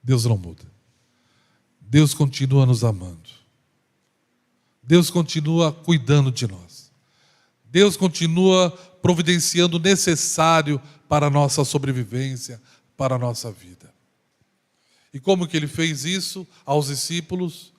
Deus não muda. Deus continua nos amando. Deus continua cuidando de nós. Deus continua providenciando o necessário para a nossa sobrevivência, para a nossa vida. E como que Ele fez isso aos discípulos?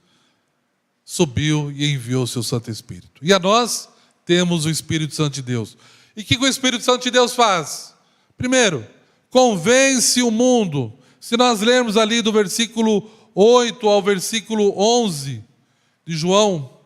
Subiu e enviou seu Santo Espírito. E a nós temos o Espírito Santo de Deus. E o que o Espírito Santo de Deus faz? Primeiro, convence o mundo. Se nós lermos ali do versículo 8 ao versículo 11 de João,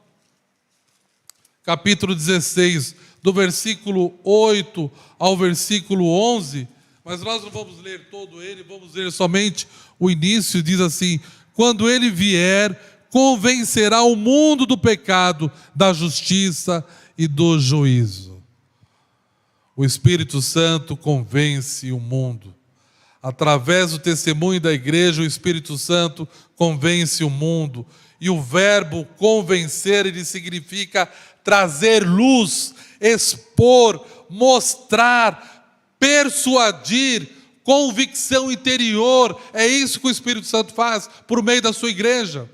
capítulo 16, do versículo 8 ao versículo 11, mas nós não vamos ler todo ele, vamos ler somente o início. Diz assim: quando Ele vier, convencerá o mundo do pecado, da justiça e do juízo. O Espírito Santo convence o mundo. Através do testemunho da igreja, o Espírito Santo convence o mundo. E o verbo convencer, ele significa trazer luz, expor, mostrar, persuadir, convicção interior. É isso que o Espírito Santo faz por meio da sua igreja.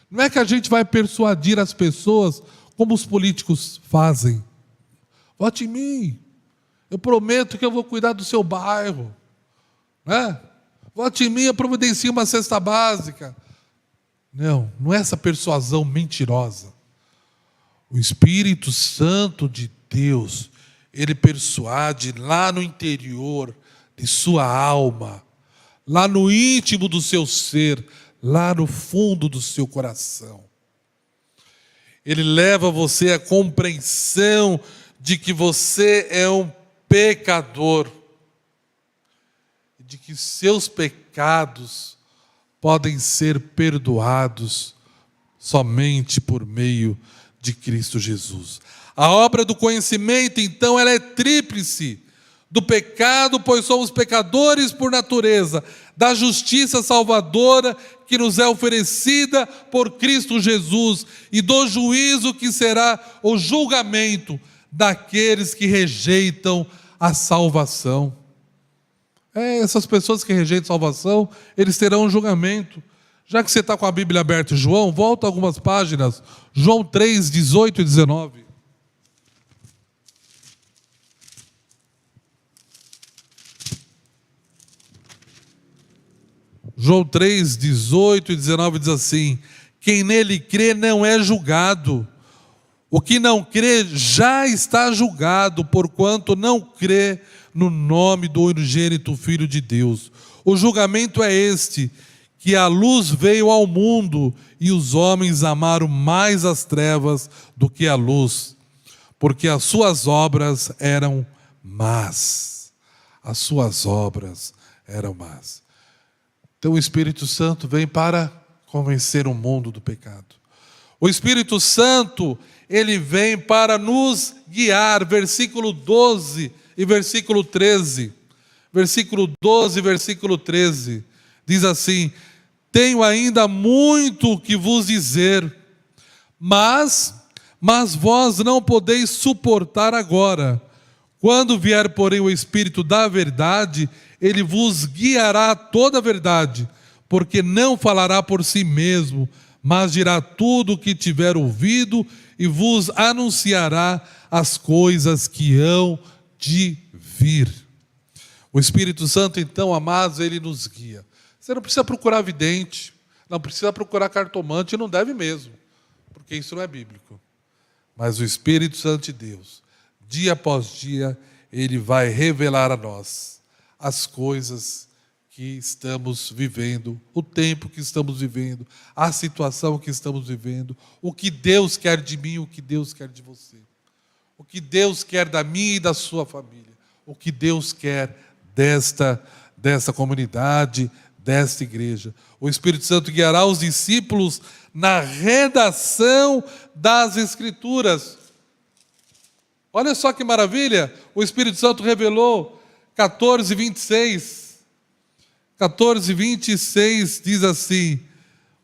Não é que a gente vai persuadir as pessoas como os políticos fazem. Vote em mim, eu prometo que eu vou cuidar do seu bairro, né? Vote em mim, eu providencio uma cesta básica. Não, não é essa persuasão mentirosa. O Espírito Santo de Deus, Ele persuade lá no interior de sua alma, lá no íntimo do seu ser, lá no fundo do seu coração. Ele leva você à compreensão de que você é um pecador, de que seus pecados podem ser perdoados somente por meio de Cristo Jesus. A obra do conhecimento, então, ela é tríplice: do pecado, pois somos pecadores por natureza, da justiça salvadora que nos é oferecida por Cristo Jesus, e do juízo que será o julgamento daqueles que rejeitam a salvação. Essas pessoas que rejeitam a salvação, eles terão um julgamento. Já que você está com a Bíblia aberta em João, volta algumas páginas. João 3, 18 e 19. João 3, 18 e 19 diz assim: quem nele crê não é julgado. O que não crê já está julgado, porquanto não crê no nome do unigênito Filho de Deus. O julgamento é este: que a luz veio ao mundo e os homens amaram mais as trevas do que a luz, porque as suas obras eram más. As suas obras eram más. Então o Espírito Santo vem para convencer o mundo do pecado. O Espírito Santo, ele vem para nos guiar. Versículo 12 e versículo 13. Versículo 12 e versículo 13. Diz assim: tenho ainda muito que vos dizer, mas vós não podeis suportar agora. Quando vier, porém, o Espírito da verdade, ele vos guiará a toda a verdade, porque não falará por si mesmo, mas dirá tudo o que tiver ouvido e vos anunciará as coisas que hão de vir. O Espírito Santo, então, amados, ele nos guia. Você não precisa procurar vidente, Não precisa procurar cartomante, não deve mesmo, porque isso não é bíblico. Mas o Espírito Santo de Deus, dia após dia, ele vai revelar a nós as coisas que estamos vivendo, o tempo que estamos vivendo, a situação que estamos vivendo, o que Deus quer de mim, o que Deus quer de você, o que Deus quer da minha e da sua família, o que Deus quer desta comunidade, desta igreja. O Espírito Santo guiará os discípulos na redação das Escrituras. Olha só que maravilha, o Espírito Santo revelou 14:26. 14:26 diz assim,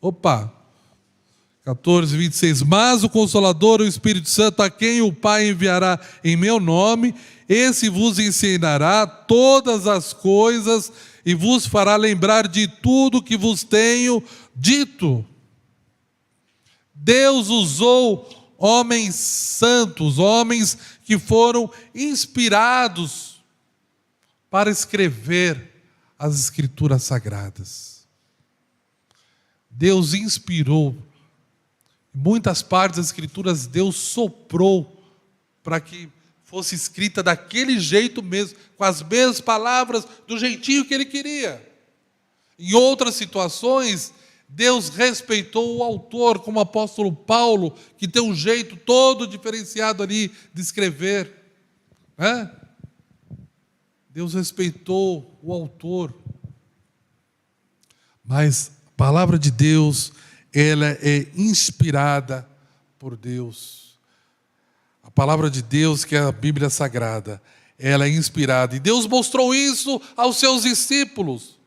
14:26, mas o Consolador, o Espírito Santo, a quem o Pai enviará em meu nome, esse vos ensinará todas as coisas e vos fará lembrar de tudo que vos tenho dito. Deus usou homens santos, homens que foram inspirados para escrever as Escrituras Sagradas. Deus inspirou. Em muitas partes das Escrituras, Deus soprou para que fosse escrita daquele jeito mesmo, com as mesmas palavras, do jeitinho que Ele queria. Em outras situações, Deus respeitou o autor, como o apóstolo Paulo, que tem um jeito todo diferenciado ali de escrever. Deus respeitou o autor. Mas a palavra de Deus, ela é inspirada por Deus. A palavra de Deus, que é a Bíblia Sagrada, ela é inspirada. E Deus mostrou isso aos seus discípulos,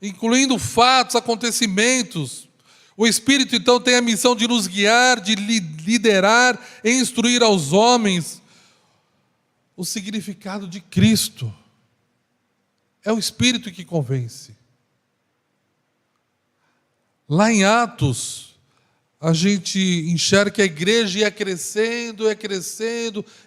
incluindo fatos, acontecimentos. O Espírito, então, tem a missão de nos guiar, de liderar e instruir aos homens o significado de Cristo. É o Espírito que convence. Lá em Atos, a gente enxerga que a igreja ia crescendo,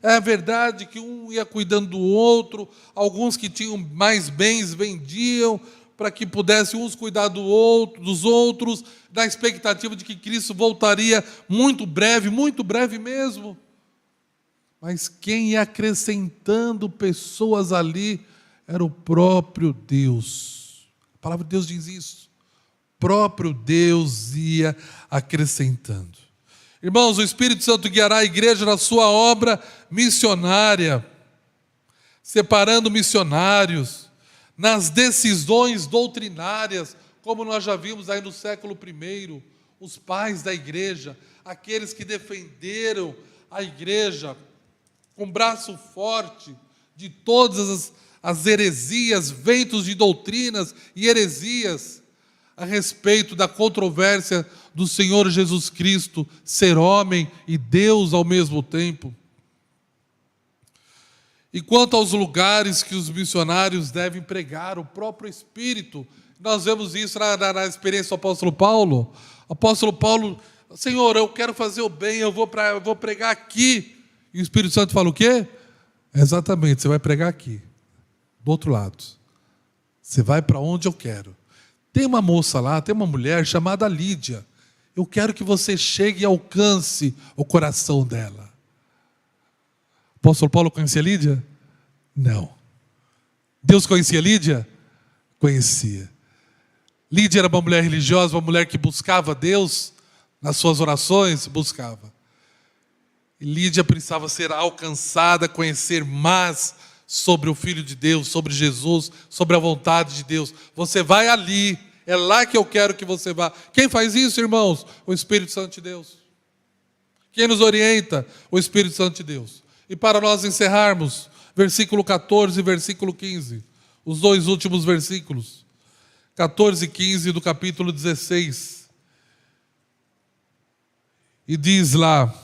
É verdade que um ia cuidando do outro, alguns que tinham mais bens vendiam, para que pudessem uns cuidar dos outros, na expectativa de que Cristo voltaria muito breve mesmo. Mas quem ia acrescentando pessoas ali era o próprio Deus. A palavra de Deus diz isso. O próprio Deus ia acrescentando. Irmãos, o Espírito Santo guiará a igreja na sua obra missionária, separando missionários, nas decisões doutrinárias, como nós já vimos aí no século I, os pais da igreja, aqueles que defenderam a igreja com braço forte de todas as heresias, ventos de doutrinas e heresias a respeito da controvérsia do Senhor Jesus Cristo ser homem e Deus ao mesmo tempo. E quanto aos lugares que os missionários devem pregar, o próprio Espírito, nós vemos isso na experiência do apóstolo Paulo. O apóstolo Paulo, Senhor, eu quero fazer o bem, eu vou pregar aqui. E o Espírito Santo fala o quê? Exatamente, você vai pregar aqui, do outro lado. Você vai para onde eu quero. Tem uma moça lá, tem uma mulher chamada Lídia. Eu quero que você chegue e alcance o coração dela. O apóstolo Paulo conhecia Lídia? Não. Deus conhecia Lídia? Conhecia. Lídia era uma mulher religiosa, uma mulher que buscava Deus nas suas orações, buscava. E Lídia precisava ser alcançada, conhecer mais sobre o Filho de Deus, sobre Jesus, sobre a vontade de Deus. Você vai ali, é lá que eu quero que você vá. Quem faz isso, irmãos? O Espírito Santo de Deus. Quem nos orienta? O Espírito Santo de Deus. E para nós encerrarmos, versículo 14 e versículo 15, os dois últimos versículos, 14 e 15 do capítulo 16. E diz lá: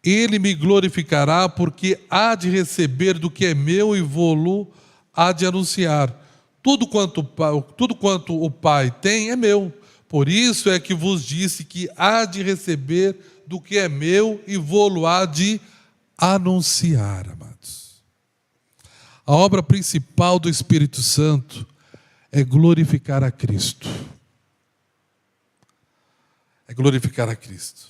Ele me glorificará, porque há de receber do que é meu e vou-lo há de anunciar. Tudo quanto o Pai tem é meu. Por isso é que vos disse que há de receber do que é meu e vou-lo há de anunciar, amados. A obra principal do Espírito Santo é glorificar a Cristo. É glorificar a Cristo.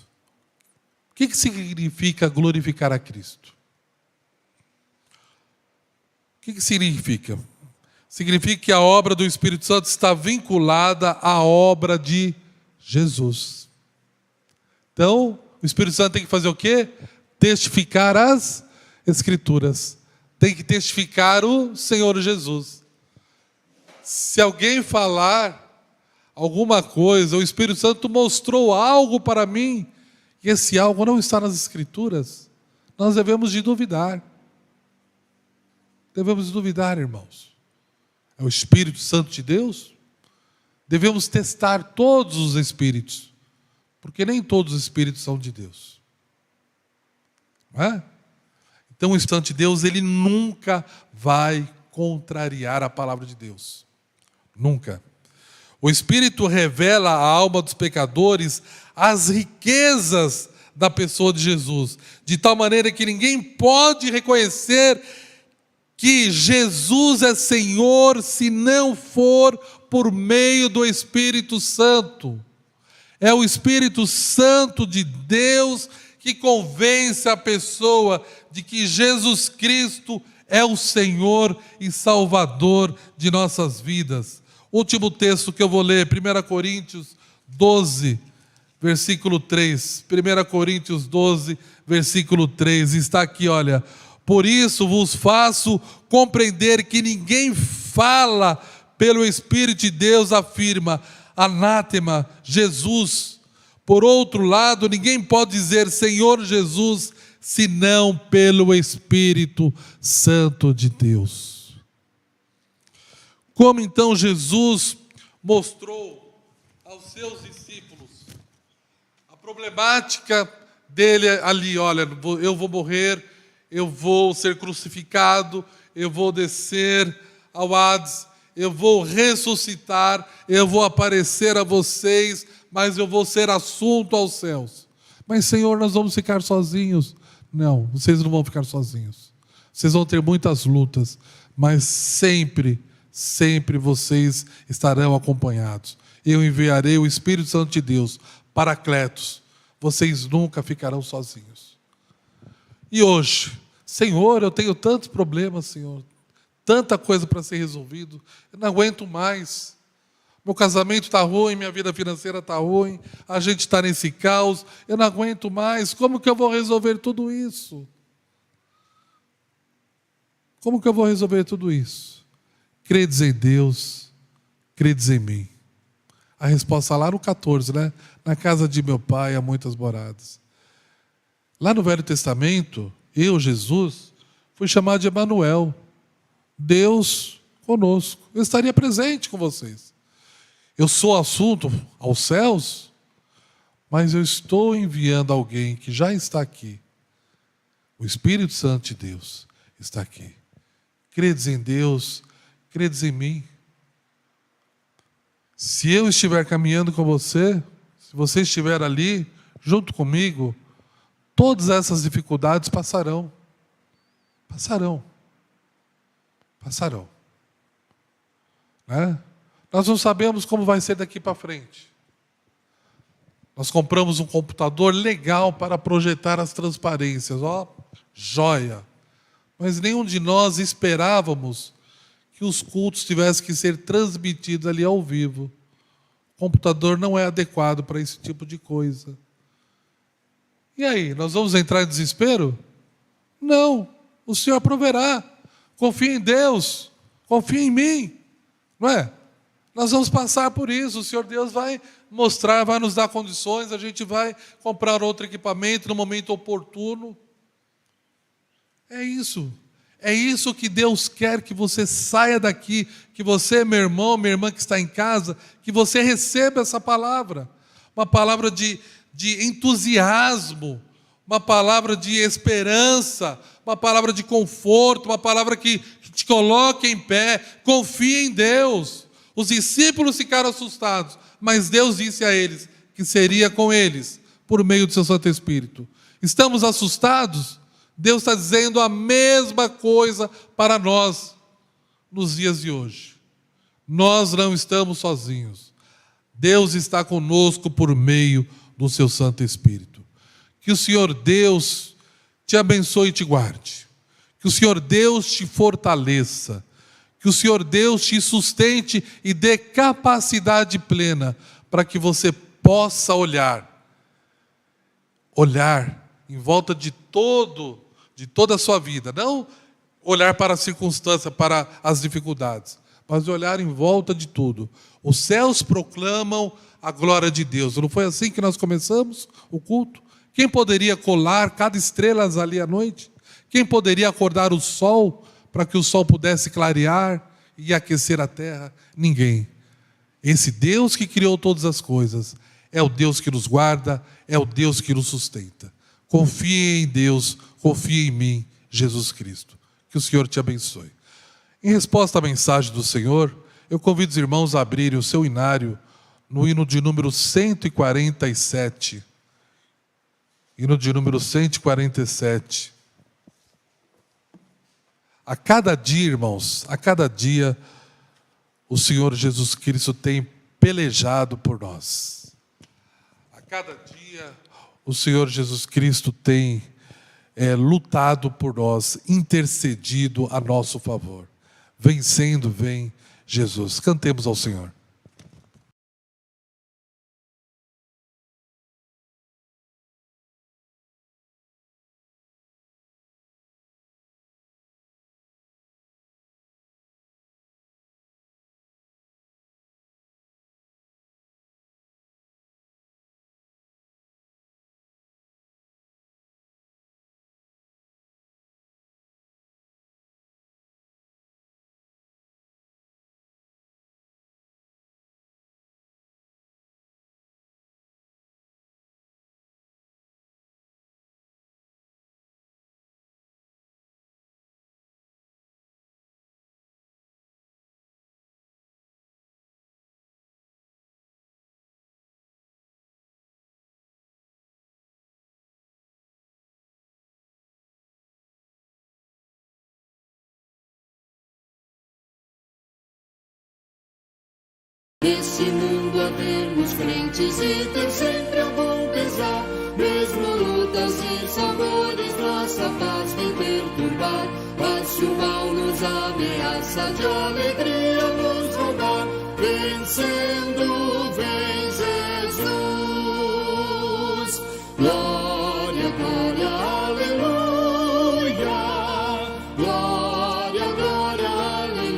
O que significa glorificar a Cristo? O que significa? Significa que a obra do Espírito Santo está vinculada à obra de Jesus. Então, o Espírito Santo tem que fazer o quê? Testificar as Escrituras. Tem que testificar o Senhor Jesus. Se alguém falar alguma coisa, o Espírito Santo mostrou algo para mim, e esse algo não está nas Escrituras, nós devemos de duvidar. Devemos de duvidar, irmãos. É o Espírito Santo de Deus? Devemos testar todos os Espíritos, porque nem todos os Espíritos são de Deus. Não é? Então o Espírito Santo de Deus, ele nunca vai contrariar a palavra de Deus. Nunca. O Espírito revela à alma dos pecadores as riquezas da pessoa de Jesus, de tal maneira que ninguém pode reconhecer que Jesus é Senhor se não for por meio do Espírito Santo. É o Espírito Santo de Deus que convence a pessoa de que Jesus Cristo é o Senhor e Salvador de nossas vidas. Último texto que eu vou ler, 1 Coríntios 12, versículo 3. 1 Coríntios 12, versículo 3. Está aqui, olha. Por isso vos faço compreender que ninguém fala pelo Espírito de Deus, afirma, anátema, Jesus. Por outro lado, ninguém pode dizer Senhor Jesus, senão pelo Espírito Santo de Deus. Como então Jesus mostrou aos seus discípulos a problemática dele ali, olha, eu vou morrer, eu vou ser crucificado, eu vou descer ao Hades, eu vou ressuscitar, eu vou aparecer a vocês, mas eu vou ser assunto aos céus. Mas Senhor, nós vamos ficar sozinhos. Não, vocês não vão ficar sozinhos. Vocês vão ter muitas lutas, mas sempre vocês estarão acompanhados. Eu enviarei o Espírito Santo de Deus, Paracletos. Vocês nunca ficarão sozinhos. E hoje, Senhor, eu tenho tantos problemas, Senhor. Tanta coisa para ser resolvido. Eu não aguento mais. Meu casamento está ruim, minha vida financeira está ruim, a gente está nesse caos, eu não aguento mais. Como que eu vou resolver tudo isso? Como que eu vou resolver tudo isso? Credes em Deus, credes em mim. A resposta lá no 14, né? Na casa de meu pai há muitas moradas. Lá no Velho Testamento, eu, Jesus, fui chamado de Emanuel, Deus conosco. Eu estaria presente com vocês. Eu sou assunto aos céus, mas eu estou enviando alguém que já está aqui. O Espírito Santo de Deus está aqui. Credes em Deus, credes em mim. Se eu estiver caminhando com você, se você estiver ali, junto comigo, todas essas dificuldades passarão. Passarão. Passarão. Né? Nós não sabemos como vai ser daqui para frente. Nós compramos um computador legal para projetar as transparências. Ó, joia. Mas nenhum de nós esperávamos que os cultos tivessem que ser transmitidos ali ao vivo. O computador não é adequado para esse tipo de coisa. E aí, nós vamos entrar em desespero? Não. O Senhor proverá. Confia em Deus. Confia em mim. Não é? Nós vamos passar por isso, o Senhor Deus vai mostrar, vai nos dar condições, a gente vai comprar outro equipamento no momento oportuno. É isso que Deus quer que você saia daqui, que você, meu irmão, minha irmã que está em casa, que você receba essa palavra, uma palavra de entusiasmo, uma palavra de esperança, uma palavra de conforto, uma palavra que te coloque em pé, confie em Deus. Os discípulos ficaram assustados, mas Deus disse a eles que seria com eles, por meio do seu Santo Espírito. Estamos assustados? Deus está dizendo a mesma coisa para nós nos dias de hoje. Nós não estamos sozinhos. Deus está conosco por meio do seu Santo Espírito. Que o Senhor Deus te abençoe e te guarde. Que o Senhor Deus te fortaleça. Que o Senhor Deus te sustente e dê capacidade plena para que você possa olhar em volta de toda a sua vida. Não olhar para a circunstância, para as dificuldades, mas olhar em volta de tudo. Os céus proclamam a glória de Deus. Não foi assim que nós começamos o culto? Quem poderia colar cada estrela ali à noite? Quem poderia acordar o sol para que o sol pudesse clarear e aquecer a terra? Ninguém. Esse Deus que criou todas as coisas é o Deus que nos guarda, é o Deus que nos sustenta. Confie em Deus, confie em mim, Jesus Cristo. Que o Senhor te abençoe. Em resposta à mensagem do Senhor, eu convido os irmãos a abrirem o seu inário no hino de número 147. Hino de número 147. A cada dia, irmãos, a cada dia, o Senhor Jesus Cristo tem pelejado por nós. A cada dia, o Senhor Jesus Cristo tem lutado por nós, intercedido a nosso favor. Vencendo, vem Jesus. Cantemos ao Senhor. Nesse mundo havermos crentes e ter sempre algum pesar, mesmo lutas e sabores, nossa paz vem perturbar. Mas se o mal nos ameaça, de alegria nos roubar, vencendo vem Jesus. Glória, glória, aleluia. Glória, glória, aleluia.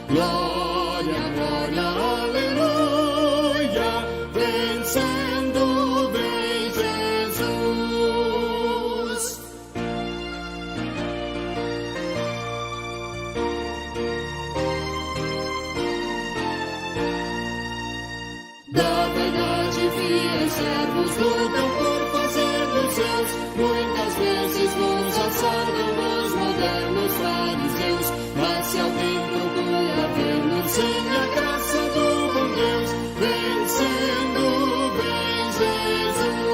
Glória. Muitas vezes nos assaltam os modernos fariseus, mas se alguém procura ver-nos sem a graça do bom Deus, vencendo vem Jesus.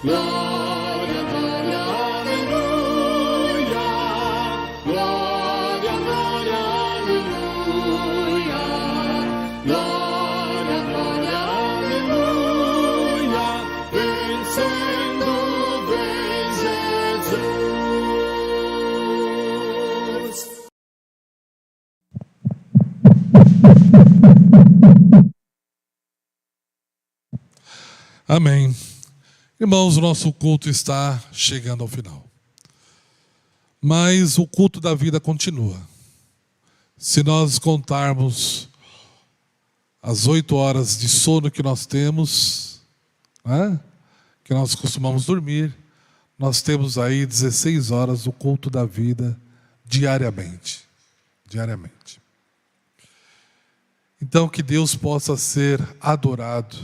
Glória, glória, aleluia. Glória, glória, aleluia. Glória, glória, aleluia. Vencendo vem Jesus. Amém. Irmãos, o nosso culto está chegando ao final. Mas o culto da vida continua. Se nós contarmos as 8 horas de sono que nós temos, né, que nós costumamos dormir, nós temos aí 16 horas do culto da vida diariamente. Diariamente. Então, que Deus possa ser adorado,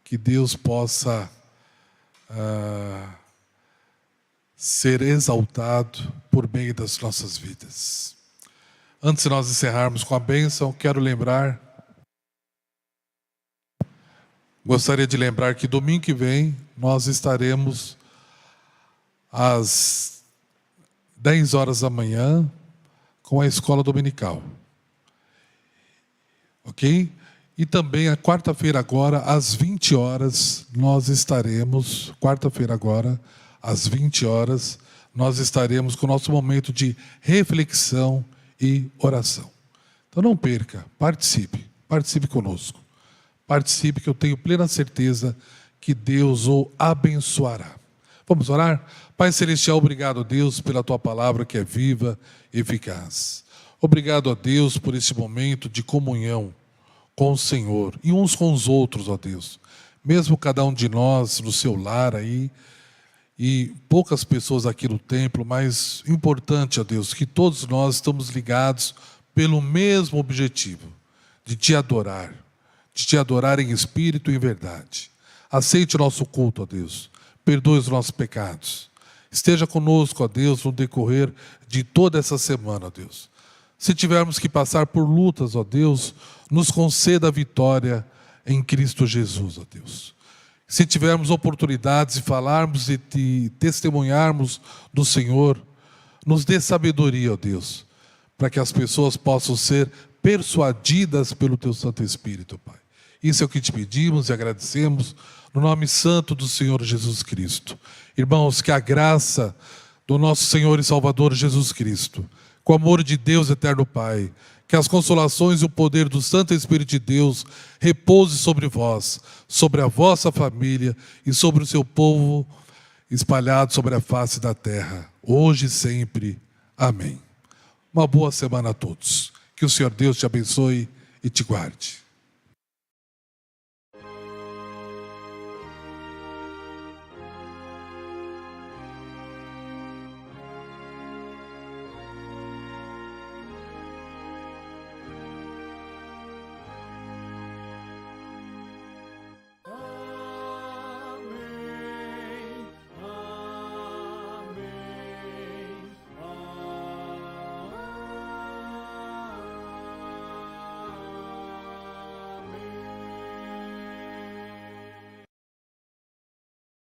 que Deus possa ser exaltado por meio das nossas vidas. Antes de nós encerrarmos com a bênção, gostaria de lembrar que domingo que vem nós estaremos às 10 horas da manhã com a escola dominical. Ok? E também a quarta-feira agora, às 20 horas, nós estaremos, quarta-feira agora, às 20 horas, nós estaremos com o nosso momento de reflexão e oração. Então não perca, participe conosco. Participe, que eu tenho plena certeza que Deus o abençoará. Vamos orar? Pai Celestial, obrigado, Deus, pela Tua palavra que é viva e eficaz. Obrigado a Deus por este momento de comunhão com o Senhor e uns com os outros, ó Deus. Mesmo cada um de nós no seu lar aí, e poucas pessoas aqui no templo, mas importante, ó Deus, que todos nós estamos ligados pelo mesmo objetivo, de Te adorar em espírito e em verdade. Aceite o nosso culto, ó Deus. Perdoe os nossos pecados. Esteja conosco, ó Deus, no decorrer de toda essa semana, ó Deus. Se tivermos que passar por lutas, ó Deus, nos conceda a vitória em Cristo Jesus, ó Deus. Se tivermos oportunidades de falarmos e de testemunharmos do Senhor, nos dê sabedoria, ó Deus, para que as pessoas possam ser persuadidas pelo Teu Santo Espírito, Pai. Isso é o que te pedimos e agradecemos no nome santo do Senhor Jesus Cristo. Irmãos, que a graça do nosso Senhor e Salvador Jesus Cristo, com o amor de Deus eterno Pai, que as consolações e o poder do Santo Espírito de Deus repouse sobre vós, sobre a vossa família e sobre o seu povo espalhado sobre a face da terra, hoje e sempre. Amém. Uma boa semana a todos. Que o Senhor Deus te abençoe e te guarde.